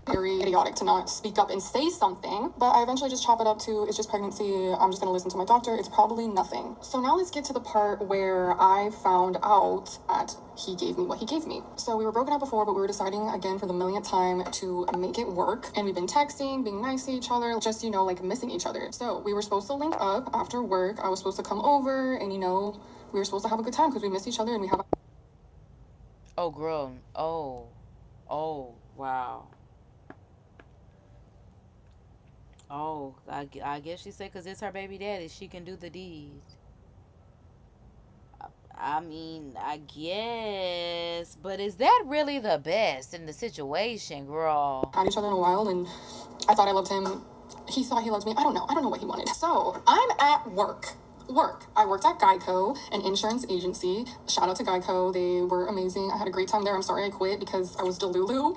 Very idiotic to not speak up and say something, but I eventually just chop it up to, it's just pregnancy, I'm just gonna listen to my doctor, it's probably nothing. So now let's get to the part where I found out that he gave me what he gave me. So we were broken up before, but we were deciding again for the millionth time to make it work, and we've been texting, being nice to each other, just, like missing each other. So we were supposed to link up after work. I was supposed to come over, and we were supposed to have a good time because we miss each other and we have Oh, girl. Oh, wow. Oh, I guess she said because it's her baby daddy, she can do the deed. I mean, I guess. But is that really the best in the situation, girl? had each other in a while, and I thought I loved him. He thought he loved me. I don't know what he wanted. So I'm at work. I worked at Geico, an insurance agency. Shout out to Geico. They were amazing. I had a great time there. I'm sorry I quit because I was delulu.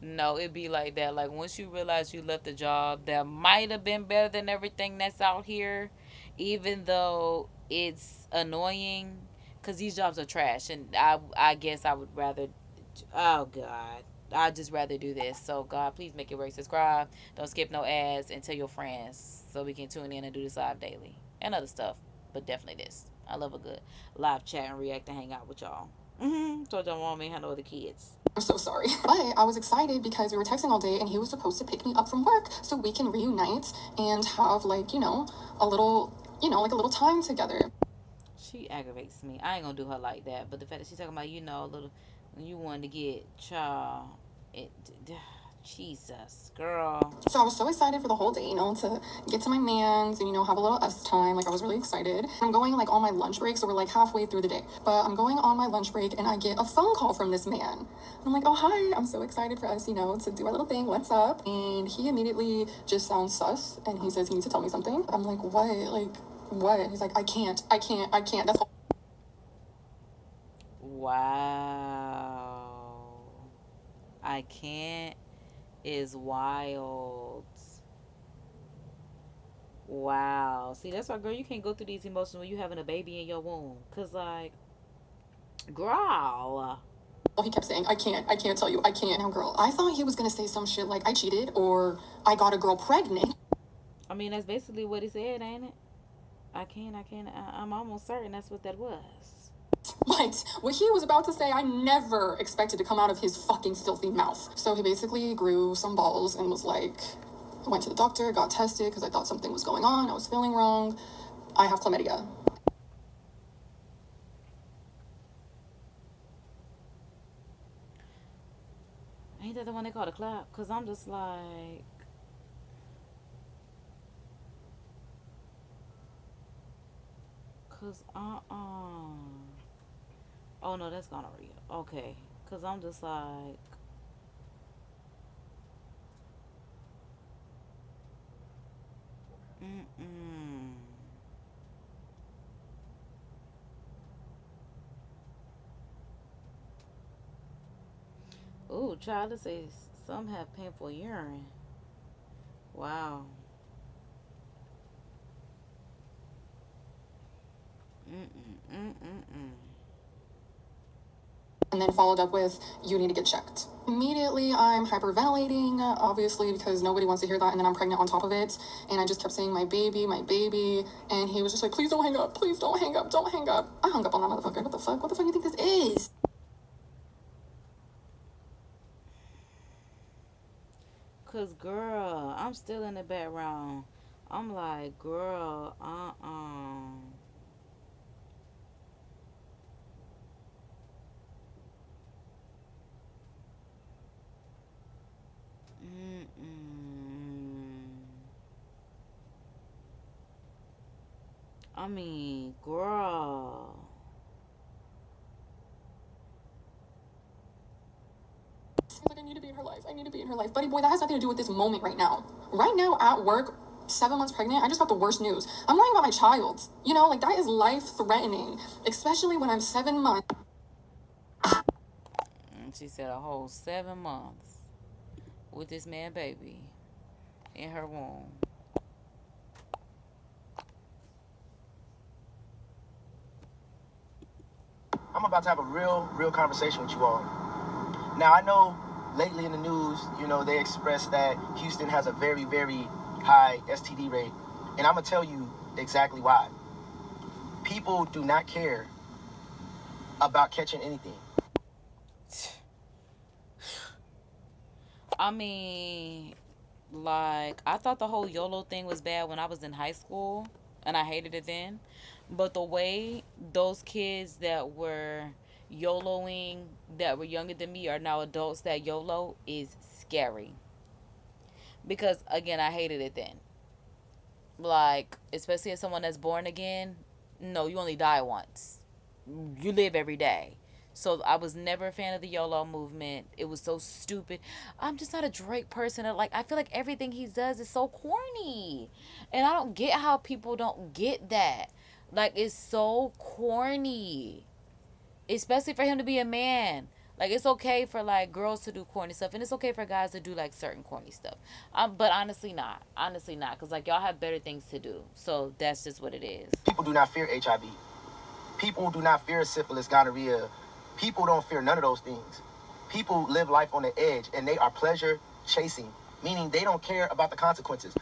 No, it'd be like that. Like, once you realize you left the job that might have been better than everything that's out here, even though it's annoying, because these jobs are trash. And I guess I would rather, oh, God. I'd just rather do this. So, God, please make it work. Subscribe. Don't skip no ads, and tell your friends so we can tune in and do this live daily. And other stuff. But definitely this. I love a good live chat and react and hang out with y'all. So don't want me to handle other kids. I'm so sorry. But I was excited because we were texting all day and he was supposed to pick me up from work so we can reunite and have, like, a little time together. She aggravates me. I ain't gonna do her like that. But the fact that she's talking about, a little, when you wanted to get, child, Jesus, girl. So I was so excited for the whole day, you know, to get to my man's and, you know, have a little us time. Like, I was really excited. I'm going, like, on my lunch break, so we're, like, halfway through the day. But I'm going on my lunch break, and I get a phone call from this man. And I'm like, oh, hi, I'm so excited for us, you know, to do our little thing. What's up? And he immediately just sounds sus, and he says he needs to tell me something. I'm like, what? Like, what? And he's like, I can't. That's all. Wow. I can't is wild. Wow. See, that's why, girl, you can't go through these emotions when you having a baby in your womb. Cause, like, girl. He kept saying, I can't tell you, I can't. Now, girl, I thought he was gonna say some shit like I cheated or I got a girl pregnant. I mean, that's basically what he said, ain't it? I'm almost certain that's what that was. But what he was about to say, I never expected to come out of his fucking filthy mouth. So he basically grew some balls and was like, I went to the doctor, got tested because I thought something was going on. I was feeling wrong. I have chlamydia. Ain't that the one they call the clap? Because I'm just like... Because, Oh, no, that's gonorrhea. Okay. Because I'm just like... Ooh, child, let's say some have painful urine. Wow. And then followed up with, you need to get checked. Immediately, I'm hyperventilating, obviously, because nobody wants to hear that, and then I'm pregnant on top of it. And I just kept saying, my baby, and he was just like, please don't hang up, don't hang up. I hung up on that motherfucker. What the fuck do you think this is? Cause, girl, I'm still in the background. I'm like, girl, I mean, girl. He's like, I need to be in her life. Buddy boy, that has nothing to do with this moment right now. Right now at work, 7 months pregnant, I just got the worst news. I'm worrying about my child. You know, like, that is life-threatening, especially when I'm 7 months. She said a whole 7 months with this man baby in her womb. I'm about to have a real conversation with you all. Now, I know lately in the news, you know, they expressed that Houston has a very, very high STD rate. And I'm going to tell you exactly why. People do not care about catching anything. I mean, like, I thought the whole YOLO thing was bad when I was in high school, and I hated it then. But the way those kids that were YOLOing, that were younger than me, are now adults that YOLO is scary. Because, again, I hated it then. Like, especially as someone that's born again, no, you only die once. You live every day. So I was never a fan of the YOLO movement. It was so stupid. I'm just not a Drake person. Like, I feel like everything he does is so corny. And I don't get how people don't get that. Like, it's so corny. Especially for him to be a man. Like, it's okay for, like, girls to do corny stuff. And it's okay for guys to do, like, certain corny stuff. But honestly not. Honestly not. Because, like, y'all have better things to do. So that's just what it is. People do not fear HIV. People do not fear syphilis, gonorrhea. People don't fear none of those things. People live life on the edge, and they are pleasure chasing, meaning they don't care about the consequences.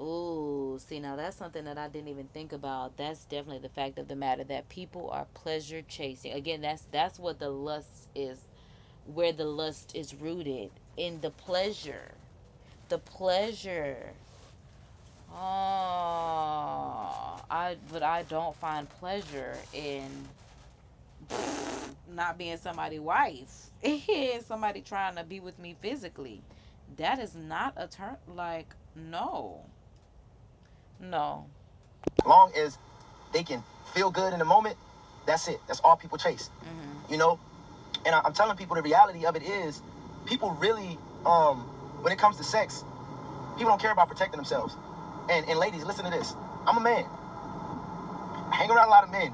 Ooh, see, now that's something that I didn't even think about. That's definitely the fact of the matter, that people are pleasure chasing. Again, that's what the lust is, where the lust is rooted, in the pleasure. The pleasure. Oh, but I don't find pleasure in not being somebody's wife and somebody trying to be with me physically. That is not a turn. Like, no. No. Long as they can feel good in the moment, that's it. That's all people chase. You know? And I'm telling people the reality of it is people really, when it comes to sex, people don't care about protecting themselves. And ladies, listen to this. I'm a man. I hang around a lot of men.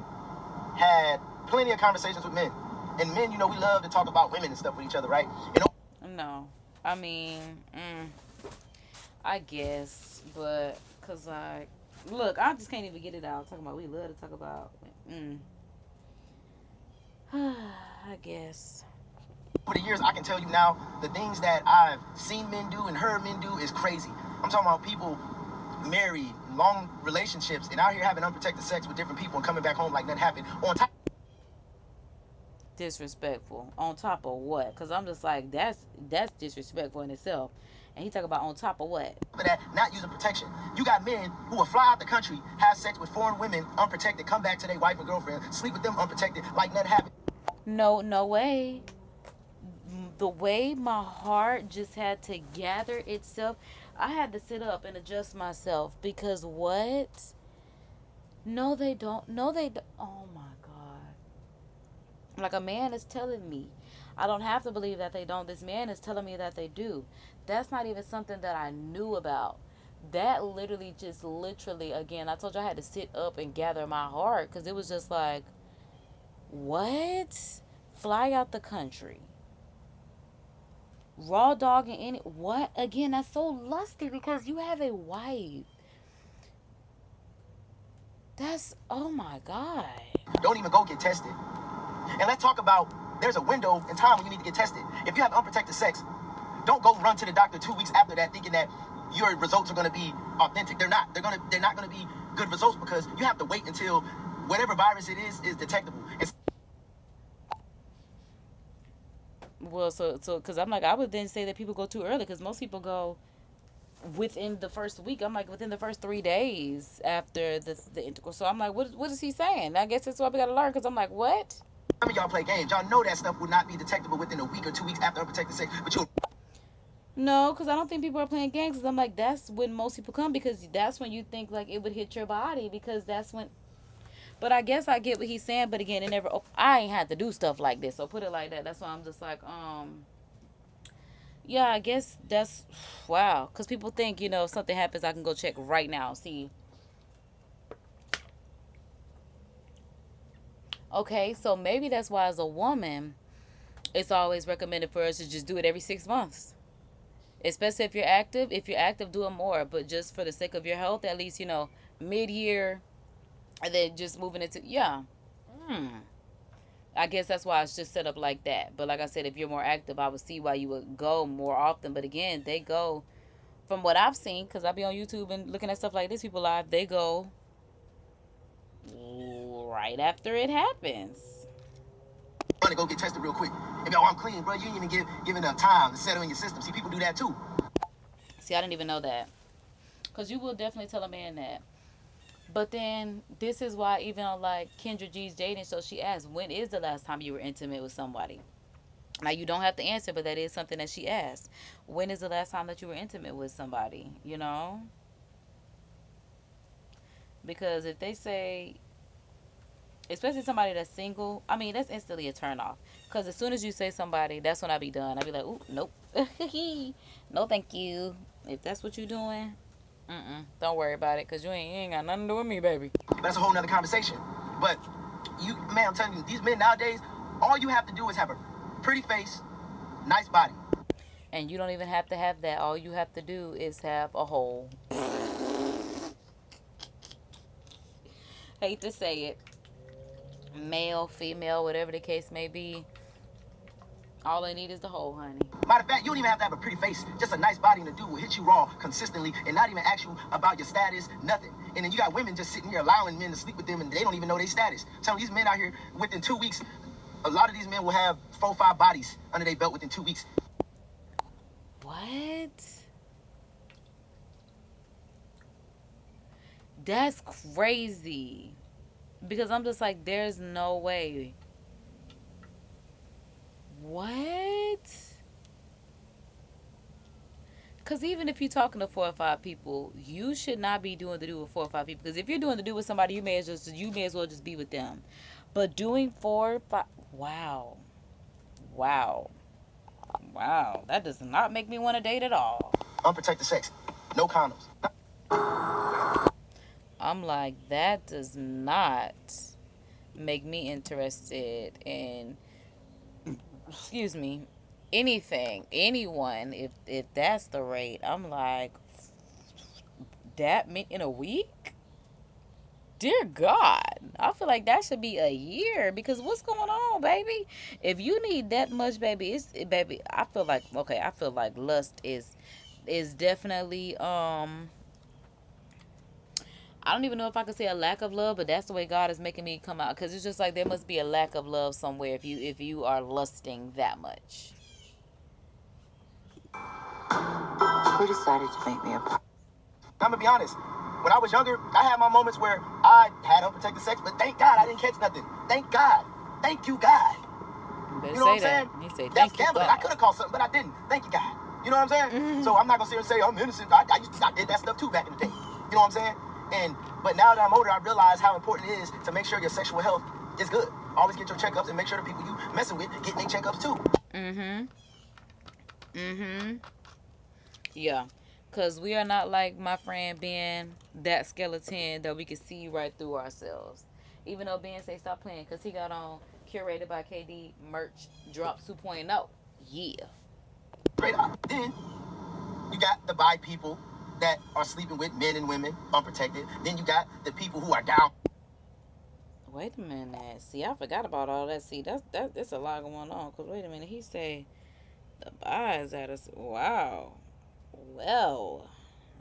Had plenty of conversations with men. And men, you know, we love to talk about women and stuff with each other, right? You know? No. I mean, I guess. But, because, like, look, I just can't even get it out. Talking about, we love to talk about. I guess. Over the years, I can tell you now, the things that I've seen men do and heard men do is crazy. I'm talking about people married, long relationships, and out here having unprotected sex with different people and coming back home like nothing happened. On top. Disrespectful. On top of what? Because I'm just like, that's disrespectful in itself. And he talk about on top of what? For that, not using protection. You got men who will fly out the country, have sex with foreign women, unprotected, come back to their wife and girlfriend, sleep with them unprotected, like nothing happened. No way. The way my heart just had to gather itself, I had to sit up and adjust myself because what? No, they don't. No, they don't. Oh my God. Like a man is telling me. I don't have to believe that they don't. This man is telling me that they do. That's not even something that I knew about. That literally, again, I told you I had to sit up and gather my heart because it was just like, what? Fly out the country. Raw dog and any what? Again, that's so lusty because you have a wife. That's, oh my God. Don't even go get tested. And let's talk about, there's a window in time when you need to get tested. If you have unprotected sex, don't go run to the doctor 2 weeks after that thinking that your results are going to be authentic. They're not. They're not going to be good results because you have to wait until whatever virus it is detectable. Well, so because I'm like, I would then say that people go too early because most people go within the first week. I'm like, within the first 3 days after the intercourse. So I'm like, what is he saying? I guess that's what we got to learn because I'm like, what? Some of y'all play games. Y'all know that stuff will not be detectable within a week or 2 weeks after unprotected sex. But you. No, because I don't think people are playing games. Because I'm like, that's when most people come because that's when you think like it would hit your body because that's when. But I guess I get what he's saying. But again, it never. I ain't had to do stuff like this. So put it like that. That's why I'm just like, yeah, I guess that's wow. Because people think, you know, if something happens, I can go check right now. See. Okay, so maybe that's why as a woman, it's always recommended for us to just do it every 6 months. Especially if you're active. If you're active, do it more. But just for the sake of your health, at least, you know, mid-year. And then just moving into, yeah. I guess that's why it's just set up like that. But like I said, if you're more active, I would see why you would go more often. But again, they go, from what I've seen, because I be on YouTube and looking at stuff like this, people live, they go right after it happens. I'm gonna go get tested real quick. And yo, I'm clean, bro. You ain't even give enough time to settle in your system. See, people do that too. See, I didn't even know that. Because you will definitely tell a man that. But then, this is why even on, like, Kendra G's dating show, she asked, when is the last time you were intimate with somebody? Now, you don't have to answer, but that is something that she asked. When is the last time that you were intimate with somebody, you know? Because if they say, especially somebody that's single, I mean, that's instantly a turn-off. Because as soon as you say somebody, that's when I be done. I be like, ooh, nope. No, thank you. If that's what you're doing... Don't worry about it, because you ain't got nothing to do with me, baby. That's a whole nother conversation. But, man, I'm telling you, these men nowadays, all you have to do is have a pretty face, nice body. And you don't even have to have that. All you have to do is have a hole. Hate to say it. Male, female, whatever the case may be. All they need is the hole, honey. Matter of fact, you don't even have to have a pretty face. Just a nice body and a dude will hit you raw consistently and not even ask you about your status, nothing. And then you got women just sitting here allowing men to sleep with them and they don't even know their status. Some of these men out here, within 2 weeks, a lot of these men will have 4 or 5 bodies under their belt within 2 weeks. What? That's crazy. Because I'm just like, there's no way. What? Because even if you're talking to 4 or 5 people, you should not be doing the do with 4 or 5 people. Because if you're doing the do with somebody, you may as well just be with them. But doing 4, 5, wow, wow, wow, that does not make me want to date at all. Unprotected sex, no condoms. I'm like, that does not make me interested in, excuse me, anyone. If that's the rate, I'm like, that in a week? Dear God, I feel like that should be a year, because what's going on, baby? If you need that much, baby, baby, I feel like lust is definitely I don't even know if I could say a lack of love, but that's the way God is making me come out, because it's just like there must be a lack of love somewhere if you are lusting that much. Who decided to make me a part? I'm gonna be honest. When I was younger, I had my moments where I had unprotected sex, but thank God I didn't catch nothing. Thank God. Thank you, God. You know what I'm saying? You say, that's thank you, gambling. God. I could have caught something, but I didn't. Thank you, God. You know what I'm saying? So I'm not gonna sit here and say I'm innocent. I did that stuff too back in the day. You know what I'm saying? But now that I'm older, I realize how important it is to make sure your sexual health is good. Always get your checkups and make sure the people you messing with get their checkups too. Yeah. Because we are not like my friend Ben, that skeleton that we can see right through ourselves. Even though Ben say stop playing, because he got on Curated by KD merch drop 2.0. Yeah. Straight up. Then you got the bi people that are sleeping with men and women unprotected. Then you got the people who are down. Wait a minute. See, I forgot about all that. See, that's a lot going on. Because wait a minute. He say the buys at us. Wow. Well,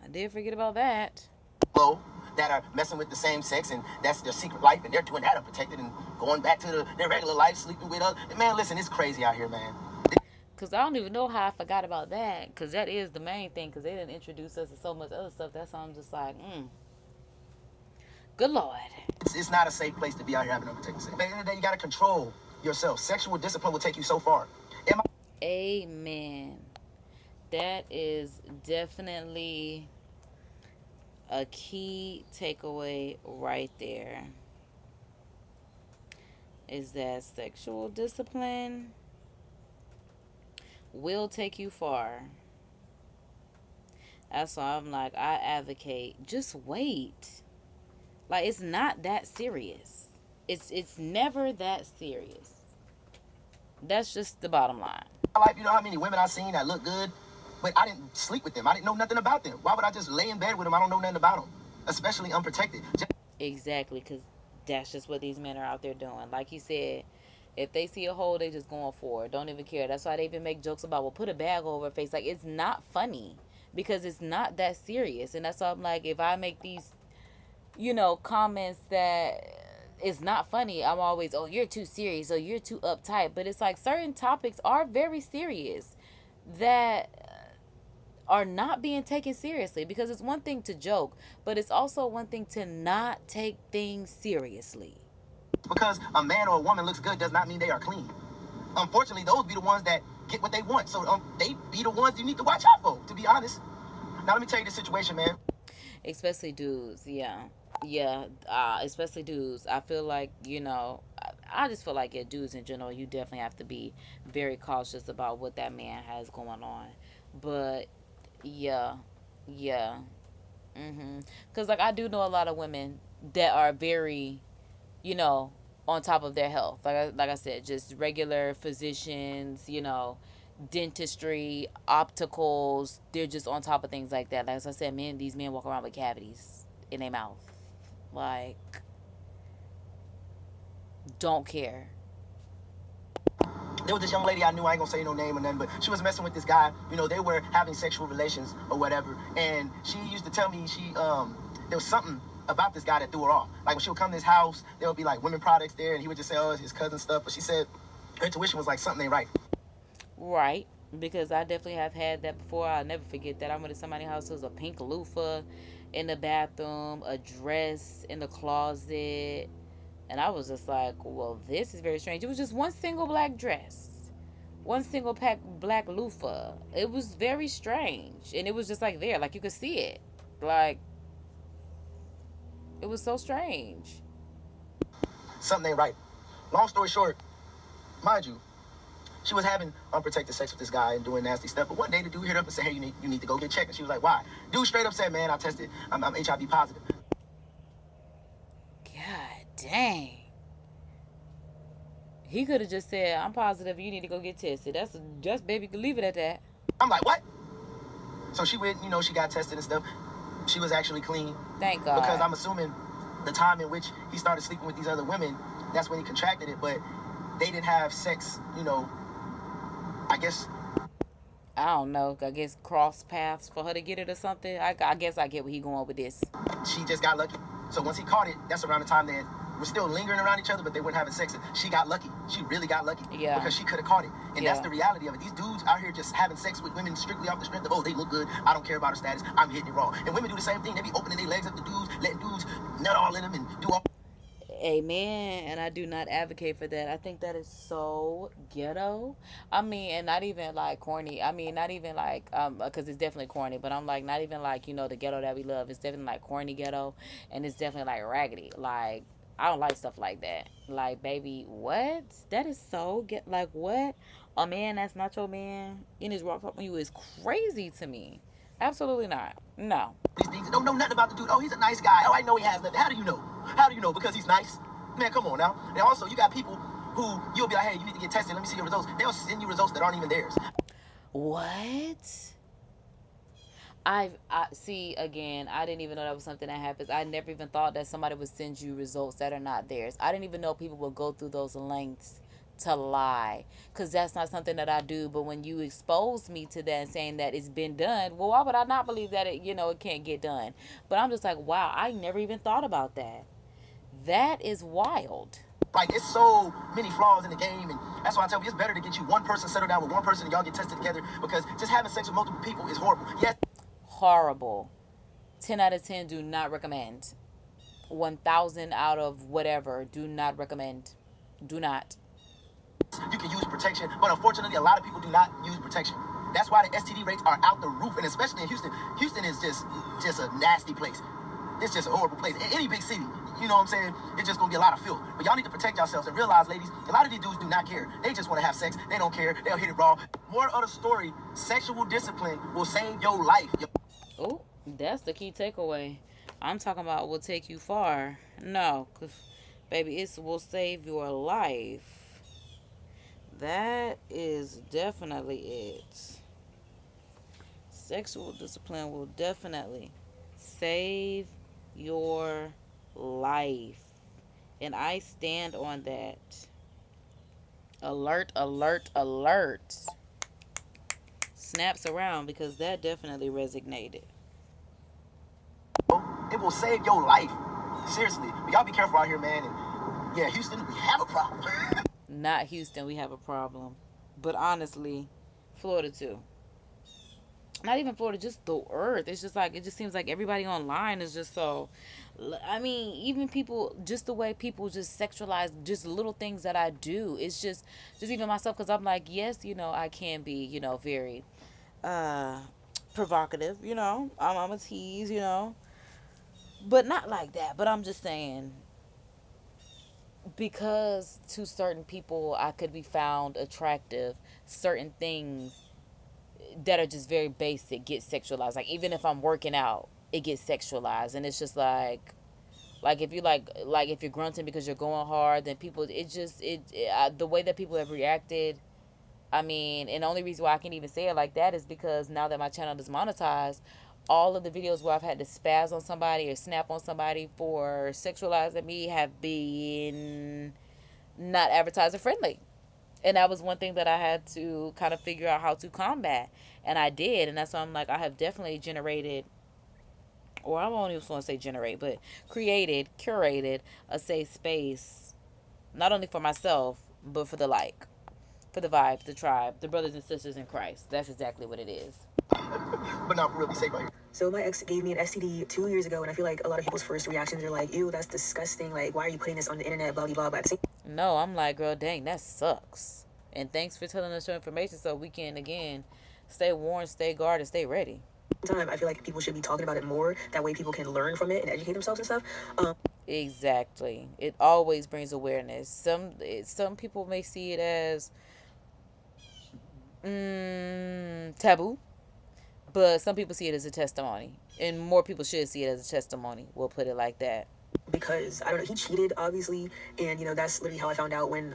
I did forget about that. That are messing with the same sex, and that's their secret life, and they're doing that unprotected and going back to their regular life, sleeping with others. Man, listen, it's crazy out here, man. Because I don't even know how I forgot about that. Because that is the main thing. Because they didn't introduce us to so much other stuff. That's why I'm just like, good Lord. It's not a safe place to be out here having unprotected sex. At the end of the day, you got to control yourself. Sexual discipline will take you so far. Amen. That is definitely a key takeaway right there. Is that sexual discipline will take you far. That's why I'm like, I advocate, just wait. Like, it's not that serious. It's never that serious. That's just the bottom line. You know how many women I've seen that look good, but I didn't sleep with them. I didn't know nothing about them. Why would I just lay in bed with them? I don't know nothing about them, especially unprotected. Exactly, because that's just what these men are out there doing. Like he said, if they see a hole, they just going for it. Don't even care. That's why they even make jokes about, well, put a bag over her face. Like, it's not funny because it's not that serious. And that's why I'm like, if I make these, comments that it's not funny, I'm always, oh, you're too serious, or you're too uptight. But it's like certain topics are very serious that are not being taken seriously, because it's one thing to joke, but it's also one thing to not take things seriously. Because a man or a woman looks good does not mean they are clean. Unfortunately, those be the ones that get what they want. So they be the ones you need to watch out for, to be honest. Now, let me tell you the situation, man. Especially dudes, yeah. Especially dudes. I feel like, I just feel like, dudes in general, you definitely have to be very cautious about what that man has going on. But yeah. Because, like, I do know a lot of women that are very, on top of their health. Like I said, just regular physicians, dentistry, opticals. They're just on top of things like that. Like, as I said, these men walk around with cavities in their mouth. Like, don't care. There was this young lady I knew, I ain't gonna say no name or nothing, but she was messing with this guy. They were having sexual relations or whatever. And she used to tell me there was something about this guy that threw her off. Like, when she would come to his house, there would be like women products there, and he would just say, oh, it's his cousin stuff. But she said her intuition was like, something ain't right. Right. Because I definitely have had that before. I'll never forget that. I went to somebody's house. There was a pink loofah in the bathroom, a dress in the closet. And I was just like, well, this is very strange. It was just one single black dress one single pack black loofah. It was very strange, and it was just like there, like you could see it, like it was so strange. Something ain't right. Long story short, mind you, she was having unprotected sex with this guy and doing nasty stuff. But one day the dude hit her up and said, hey, you need to go get checked. And she was like, why? Dude straight up said, man, I tested. I'm HIV positive. God dang. He could have just said, I'm positive, you need to go get tested. That's just, baby, could leave it at that. I'm like, what? So she went, she got tested and stuff. She was actually clean. Thank God. Because I'm assuming the time in which he started sleeping with these other women, that's when he contracted it. But they didn't have sex, I guess. I don't know. I guess cross paths for her to get it or something. I guess I get where he going with this. She just got lucky. So once he caught it, that's around the time they were still lingering around each other, but they weren't having sex. She got lucky. She really got lucky. Yeah. Because she could have caught it. And that's the reality of it. These dudes out here just having sex with women strictly off the strength of, oh, they look good. I don't care about her status. I'm hitting it raw. And women do the same thing. They be opening their legs up to dudes, letting dudes nut all in them and do all. Amen. And I do not advocate for that. I think that is so ghetto. I mean, and not even like corny. I mean, not even like because it's definitely corny, but I'm like not even like the ghetto that we love. It's definitely like corny ghetto, and it's definitely like raggedy. Like I don't like stuff like that. Like, baby, what? That is so like what? A man that's not your man in his rock from you is crazy to me. Absolutely not. No. These things don't know nothing about the dude. Oh, he's a nice guy. Oh, I know he has nothing. How do you know? How do you know? Because he's nice? Man, come on now. And also, you got people who you'll be like, hey, you need to get tested. Let me see your results. They'll send you results that aren't even theirs. What? I see, again, I didn't even know that was something that happens. I never even thought that somebody would send you results that are not theirs. I didn't even know people would go through those lengths to lie, because that's not something that I do. But when you expose me to that and saying that it's been done, well, why would I not believe that it can't get done? But I'm just like, wow, I never even thought about that. That is wild. Like, it's so many flaws in the game, and that's why I tell you, it's better to get you one person, settle down with one person, and y'all get tested together, because just having sex with multiple people is horrible. Yes. Horrible. 10 out of 10 do not recommend. 1,000 out of whatever do not recommend. Do not. You can use protection, but unfortunately, a lot of people do not use protection. That's why the STD rates are out the roof, and especially in Houston. Houston is just a nasty place. It's just a horrible place. In any big city, you know what I'm saying? It's just going to be a lot of filth. But y'all need to protect yourselves and realize, ladies, a lot of these dudes do not care. They just want to have sex. They don't care. They'll hit it raw. More of the story, sexual discipline will save your life. Oh, that's the key takeaway. I'm talking about will take you far. No, because, baby, it will save your life. That is definitely it. Sexual discipline will definitely save your life. And I stand on that. Alert, alert, alert. Snaps around, because that definitely resonated. It will save your life. Seriously. But y'all be careful out here, man. And yeah, Houston, we have a problem. Not Houston, we have a problem. But honestly, Florida too. Not even Florida, just the earth. It's just like, it just seems like everybody online is just so, I mean, even people, just the way people just sexualize just little things that I do. It's just even myself, because I'm like, yes, I can be, very provocative, I'm a tease, but not like that. But I'm just saying, because to certain people I could be found attractive, certain things that are just very basic get sexualized. Like, even if I'm working out, it gets sexualized. And it's just like if you like if you're grunting because you're going hard, then people, the way that people have reacted, I mean, and the only reason why I can even say it like that is because now that my channel is monetized, all of the videos where I've had to spaz on somebody or snap on somebody for sexualizing me have been not advertiser friendly. And that was one thing that I had to kind of figure out how to combat. And I did. And that's why I'm like, I have definitely generated, or I won't even want to say generate, but curated a safe space, not only for myself, but for the vibe, the tribe, the brothers and sisters in Christ. That's exactly what it is. But not really safe out here. So my ex gave me an STD 2 years ago, and I feel like a lot of people's first reactions are like, ew, that's disgusting. Like, why are you putting this on the internet, blah, blah, blah. But no, I'm like, girl, dang, that sucks. And thanks for telling us your information so we can, again, stay warned, stay guarded, stay ready. Time, I feel like people should be talking about it more. That way people can learn from it and educate themselves and stuff. Exactly. It always brings awareness. Some people may see it as taboo, but some people see it as a testimony. And more people should see it as a testimony. We'll put it like that. Because I don't know, he cheated obviously, and that's literally how I found out when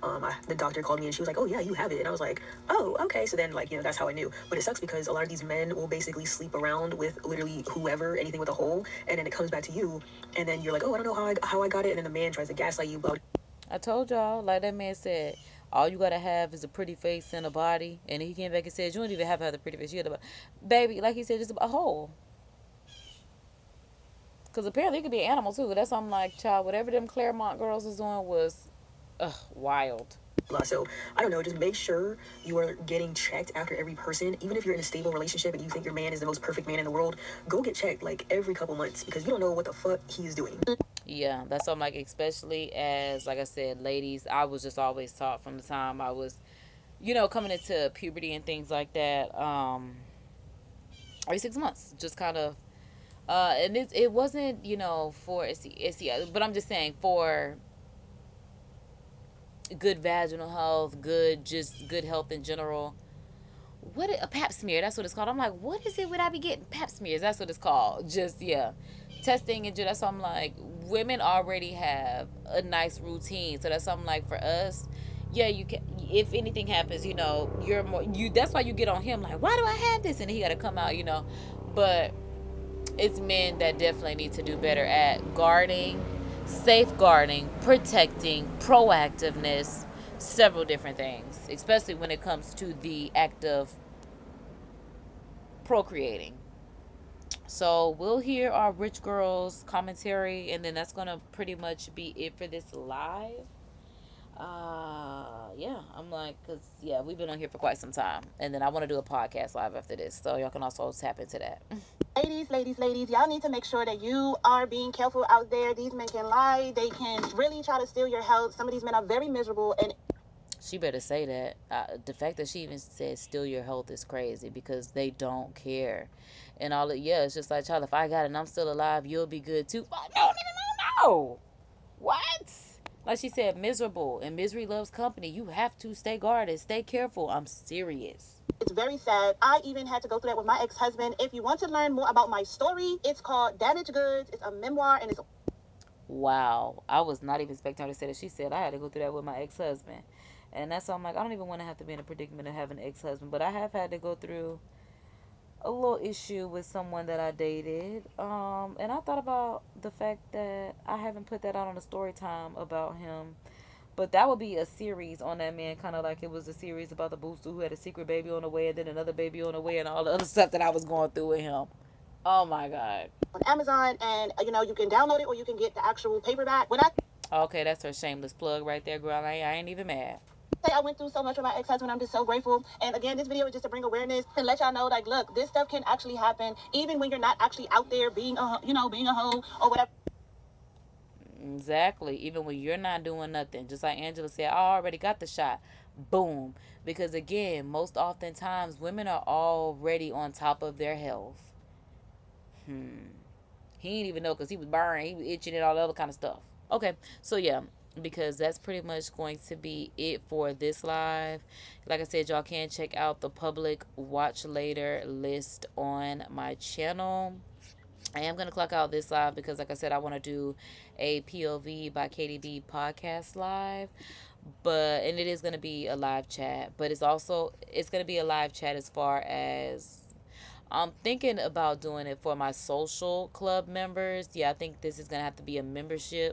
the doctor called me and she was like, oh yeah, you have it, and I was like, oh okay. So then that's how I knew. But it sucks because a lot of these men will basically sleep around with literally whoever, anything with a hole, and then it comes back to you, and then you're like, oh, I don't know how I got it, and then the man tries to gaslight you about it. I told y'all, like that man said, all you gotta have is a pretty face and a body. And he came back and said, you don't even have to have a pretty face. You got a baby, like he said, just a hole. Because apparently it could be an animal too. That's why I'm like, child, whatever them Claremont girls was doing was wild. So I don't know, just make sure you are getting checked after every person. Even if you're in a stable relationship and you think your man is the most perfect man in the world, go get checked like every couple months, because you don't know what the fuck he's doing. Yeah, that's what I'm like, especially as, like I said, ladies, I was just always taught from the time I was, coming into puberty and things like that, every 6 months, just kind of, and it wasn't, for STI, but I'm just saying for good vaginal health, good health in general. A pap smear, that's what it's called. I'm like, what is it would I be getting? Pap smears, that's what it's called. Just, yeah. Testing and that's why I'm like, women already have a nice routine. So that's why I'm like, for us, yeah, you can, if anything happens, you're more, that's why you get on him like, why do I have this? And he got to come out, but it's men that definitely need to do better at guarding, safeguarding, protecting, proactiveness, several different things, especially when it comes to the act of procreating. So we'll hear our rich girls commentary, and then that's gonna pretty much be it for this live. Yeah, I'm like, cause yeah, we've been on here for quite some time, and then I want to do a podcast live after this, so y'all can also tap into that. Ladies, y'all need to make sure that you are being careful out there. These men can lie. They can really try to steal your health. Some of these men are very miserable, and she better say that. The fact that she even said steal your health is crazy, because they don't care. And all it's just like, child, if I got it and I'm still alive, you'll be good too. I don't even know. What? Like she said, miserable, and misery loves company. You have to stay guarded, stay careful. I'm serious. It's very sad. I even had to go through that with my ex-husband. If you want to learn more about my story, it's called Damaged Goods. It's a memoir, and it's... Wow. I was not even expecting her to say that. She said I had to go through that with my ex-husband. And that's why I'm like, I don't even want to have to be in a predicament of having an ex-husband. But I have had to go through a little issue with someone that I dated. And I thought about the fact that I haven't put that out on a story time about him. But that would be a series on that man, kind of like it was a series about the booster who had a secret baby on the way, and then another baby on the way, and all the other stuff that I was going through with him. Oh my God. On Amazon, and you can download it or you can get the actual paperback. Okay, that's her shameless plug right there, girl. I ain't even mad. I went through so much with my ex-husband. I'm just so grateful. And again, this video is just to bring awareness and let y'all know, like, look, this stuff can actually happen even when you're not actually out there being a hoe or whatever. Exactly. Even when you're not doing nothing. Just like Angela said, I already got the shot. Boom. Because again, most oftentimes women are already on top of their health. He didn't even know, because he was burning, he was itching, and all the other kind of stuff. Okay, so yeah, because that's pretty much going to be it for this live. Like I said, y'all can check out the public watch later list on my channel. I am going to clock out this live because, like I said, I want to do a POV by KDB podcast live. And it is going to be a live chat. But it's going to be a live chat as far as I'm thinking about doing it for my social club members. Yeah, I think this is going to have to be a membership